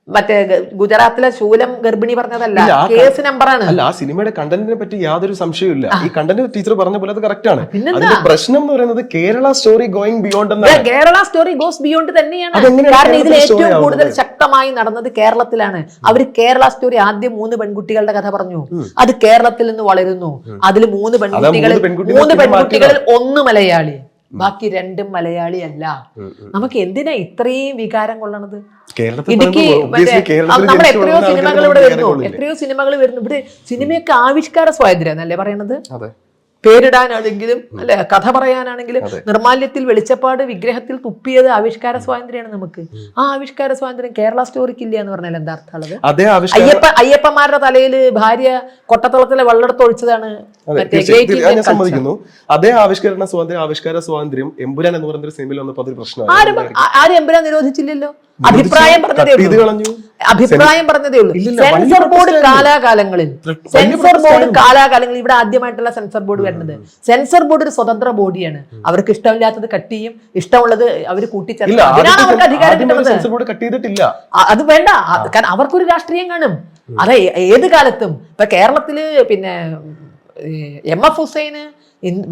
മറ്റേ ഗുജറാത്തിലെ ശൂലം ഗർഭിണി പറഞ്ഞതല്ല, കേസ് നമ്പറാണ്. അല്ല, ആ സിനിമയുടെ കണ്ടന്റിനെ പറ്റി യാതൊരു സംശയമില്ല. ഈ കണ്ടന്റ് ടീച്ചർ പറഞ്ഞ പോലെ അത് കറക്റ്റ് ആണ്. അതിന്റെ പ്രശ്നം എന്ന് പറയുന്നത് കേരള സ്റ്റോറി ഗോയിങ് ബിയോണ്ട് എന്നാണ്. കേരള സ്റ്റോറി ഗോസ് ബിയോണ്ട് തന്നെയാണ്. കാരണം ഇതിൽ ഏറ്റവും കൂടുതൽ ശക്തമായി നടന്നത് കേരളത്തിലാണ്. അവർ കേരള സ്റ്റോറി ആദ്യം 3 പെൺകുട്ടികളുടെ കഥ പറഞ്ഞു. അത് കേരളത്തിൽ നിന്ന് വളരുന്നു. അതിൽ 3 പെൺകുട്ടികളിൽ 1 മലയാളി, ബാക്കി 2 മലയാളി അല്ല. നമുക്ക് എന്തിനാ ഇത്രയും വികാരം കൊള്ളണത്? ഇടുക്കി നമ്മുടെ എത്രയോ സിനിമകൾ ഇവിടെ വരുന്നു. ഇവിടെ സിനിമയൊക്കെ ആവിഷ്കാര സ്വാതന്ത്ര്യം എന്നല്ലേ പറയണത്? പേരിടാനാണെങ്കിലും അല്ലെ, കഥ പറയാനാണെങ്കിലും. നിർമാല്യത്തിൽ വെളിച്ചപ്പാട് വിഗ്രഹത്തിൽ തുപ്പിയത് ആവിഷ്കാര സ്വാതന്ത്ര്യമാണ് നമുക്ക്. ആ ആവിഷ്കാര സ്വാതന്ത്ര്യം കേരള സ്റ്റോറിക്ക് ഇല്ല എന്ന് പറഞ്ഞാൽ എന്താ അർത്ഥമുള്ളത്? അയ്യപ്പന്മാരുടെ തലയിൽ ഭാര്യ കൊട്ടത്തളത്തിലെ വെള്ളെടുത്ത് ഒഴിച്ചതാണ്. ഞാൻ സമ്മതിക്കുന്നു. അതേ ആവിഷ്കാര സ്വാതന്ത്ര്യം എമ്പുരാൻ എന്ന് പറയുന്ന സിനിമയിൽ വന്നപ്പോൾ അതൊരു പ്രശ്നമാണ്. ആരും എമ്പുരാൻ നിരോധിച്ചില്ലല്ലോ. അഭിപ്രായം പറഞ്ഞതേ ഉള്ളൂ. സെൻസർ ബോർഡ് കാലാകാലങ്ങളിൽ ഇവിടെ ആദ്യമായിട്ടുള്ള സെൻസർ ബോർഡ് വരുന്നത്. സെൻസർ ബോർഡ് ഒരു സ്വതന്ത്ര ബോഡിയാണ്. അവർക്ക് ഇഷ്ടമില്ലാത്തത് കട്ട് ചെയ്യും, ഇഷ്ടമുള്ളത് അവർ കൂട്ടിച്ചേർക്കും. അതിനാണ് അവർക്ക് അധികാരം കിട്ടുന്നത്. അത് വേണ്ട, കാരണം അവർക്കൊരു രാഷ്ട്രീയം കാണും. അതെ, ഏത് കാലത്തും. ഇപ്പൊ കേരളത്തില് പിന്നെ MF ഹുസൈന്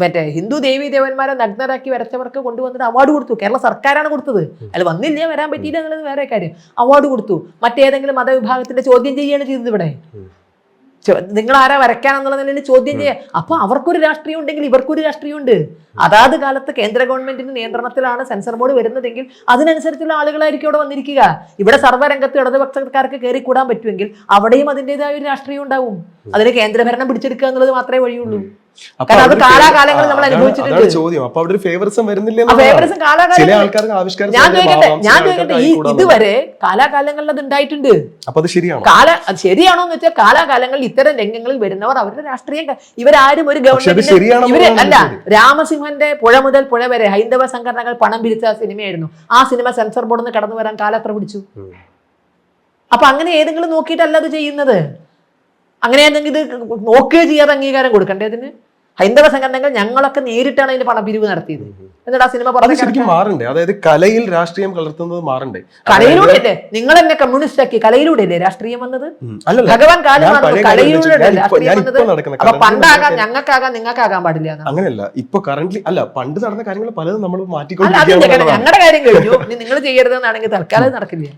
മറ്റേ ഹിന്ദു ദേവീ ദേവന്മാരെ നഗ്നരാക്കി വരച്ചവർക്ക് കൊണ്ടുവന്നിട്ട് അവാർഡ് കൊടുത്തു. കേരള സർക്കാരാണ് കൊടുത്തത്. അല്ല വന്നില്ല, വരാൻ പറ്റിയില്ല എന്നുള്ളത് വേറെ കാര്യം. അവാർഡ് കൊടുത്തു. മറ്റേതെങ്കിലും മതവിഭാഗത്തിന്റെ ചോദ്യം ചെയ്യുകയാണ് ചെയ്തത് ഇവിടെ. നിങ്ങൾ ആരാ വരയ്ക്കാനെന്നുള്ള നിലയിൽ ചോദ്യം ചെയ്യാം. അപ്പൊ അവർക്കൊരു രാഷ്ട്രീയം ഉണ്ടെങ്കിൽ ഇവർക്കൊരു രാഷ്ട്രീയമുണ്ട്. അതാത് കാലത്ത് കേന്ദ്ര ഗവൺമെന്റിന്റെ നിയന്ത്രണത്തിലാണ് സെൻസർ ബോർഡ് വരുന്നതെങ്കിൽ അതിനനുസരിച്ചുള്ള ആളുകളായിരിക്കും അവിടെ വന്നിരിക്കുക. ഇവിടെ സർവ്വരംഗത്ത് ഇടതുപക്ഷക്കാർക്ക് കയറി കൂടാൻ പറ്റുമെങ്കിൽ അവിടെയും അതിൻ്റെതായ ഒരു രാഷ്ട്രീയം ഉണ്ടാവും. അതിന് കേന്ദ്രഭരണം പിടിച്ചെടുക്കുക എന്നുള്ളത് മാത്രമേ വഴിയുള്ളൂ. കാരണം അത് കാലാകാലങ്ങളിൽ നമ്മൾ അനുഭവിച്ചിട്ടുണ്ട്. ചോദ്യം അപ്പൊ അവിടെ ഒരു ഫേവറിസം വരുന്നില്ല. ഞാൻ ചോദിക്കട്ടെ, ഇതുവരെ കാലാകാലങ്ങളിൽ അത് ഉണ്ടായിട്ടുണ്ട്. അപ്പൊ അത് ശരിയാണോ? അത് ശരിയാണോ എന്ന് വെച്ചാൽ കാലാകാലങ്ങളിൽ ഇത്തരം രംഗങ്ങളിൽ വരുന്നവർ അവരുടെ രാഷ്ട്രീയം ഇവരാരും ഒരു ഗവൺമെന്റ് അല്ല. രാമസിംഹന്റെ പുഴ മുതൽ പുഴ വരെ ഹൈന്ദവ സംഘടനകൾ പണം പിരിച്ച സിനിമയായിരുന്നു. ആ സിനിമ സെൻസർ ബോർഡിൽ നിന്ന് കടന്നു വരാൻ കാലം എത്ര പിടിച്ചു? അപ്പൊ അങ്ങനെ ഏതെങ്കിലും നോക്കിയിട്ടല്ല അത് ചെയ്യുന്നത്. അങ്ങനെ ഏതെങ്കിലും ഇത് നോക്കുകയോ ചെയ്യാതെ അംഗീകാരം കൊടുക്കണ്ടേ അതിന്? ഹൈന്ദവ സംഘടനകൾ ഞങ്ങളൊക്കെ നേരിട്ടാണ് അതിന്റെ പണപ്പിരിവ് നടത്തിയത്. എന്നിട്ട് ആ സിനിമ ശരിക്കും മാറണ്ടേ? അതായത് കലയിൽ രാഷ്ട്രീയം കലർത്തുന്നത് മാറണ്ടേ? കലയിലൂടെ അല്ലേ? നിങ്ങൾ എന്നെ കമ്മ്യൂണിസ്റ്റ് ആക്കി. കലയിലൂടെ അല്ലേ രാഷ്ട്രീയം വന്നത്? ഭഗവാൻ കാലം കലയിലൂടെ രാഷ്ട്രീയം വന്നത്. അപ്പൊ പണ്ടാകാം ഞങ്ങൾക്കാകാം, നിങ്ങൾക്കാകാൻ പാടില്ല. അങ്ങനെയല്ല. ഇപ്പൊ കറന്റ് അല്ല, പണ്ട് നടന്ന കാര്യങ്ങൾ പലതും നമ്മൾ ഞങ്ങളുടെ കാര്യം കഴിഞ്ഞു. നിങ്ങൾ ചെയ്യരുതെന്നാണെങ്കിൽ തൽക്കാലം നടക്കില്ല.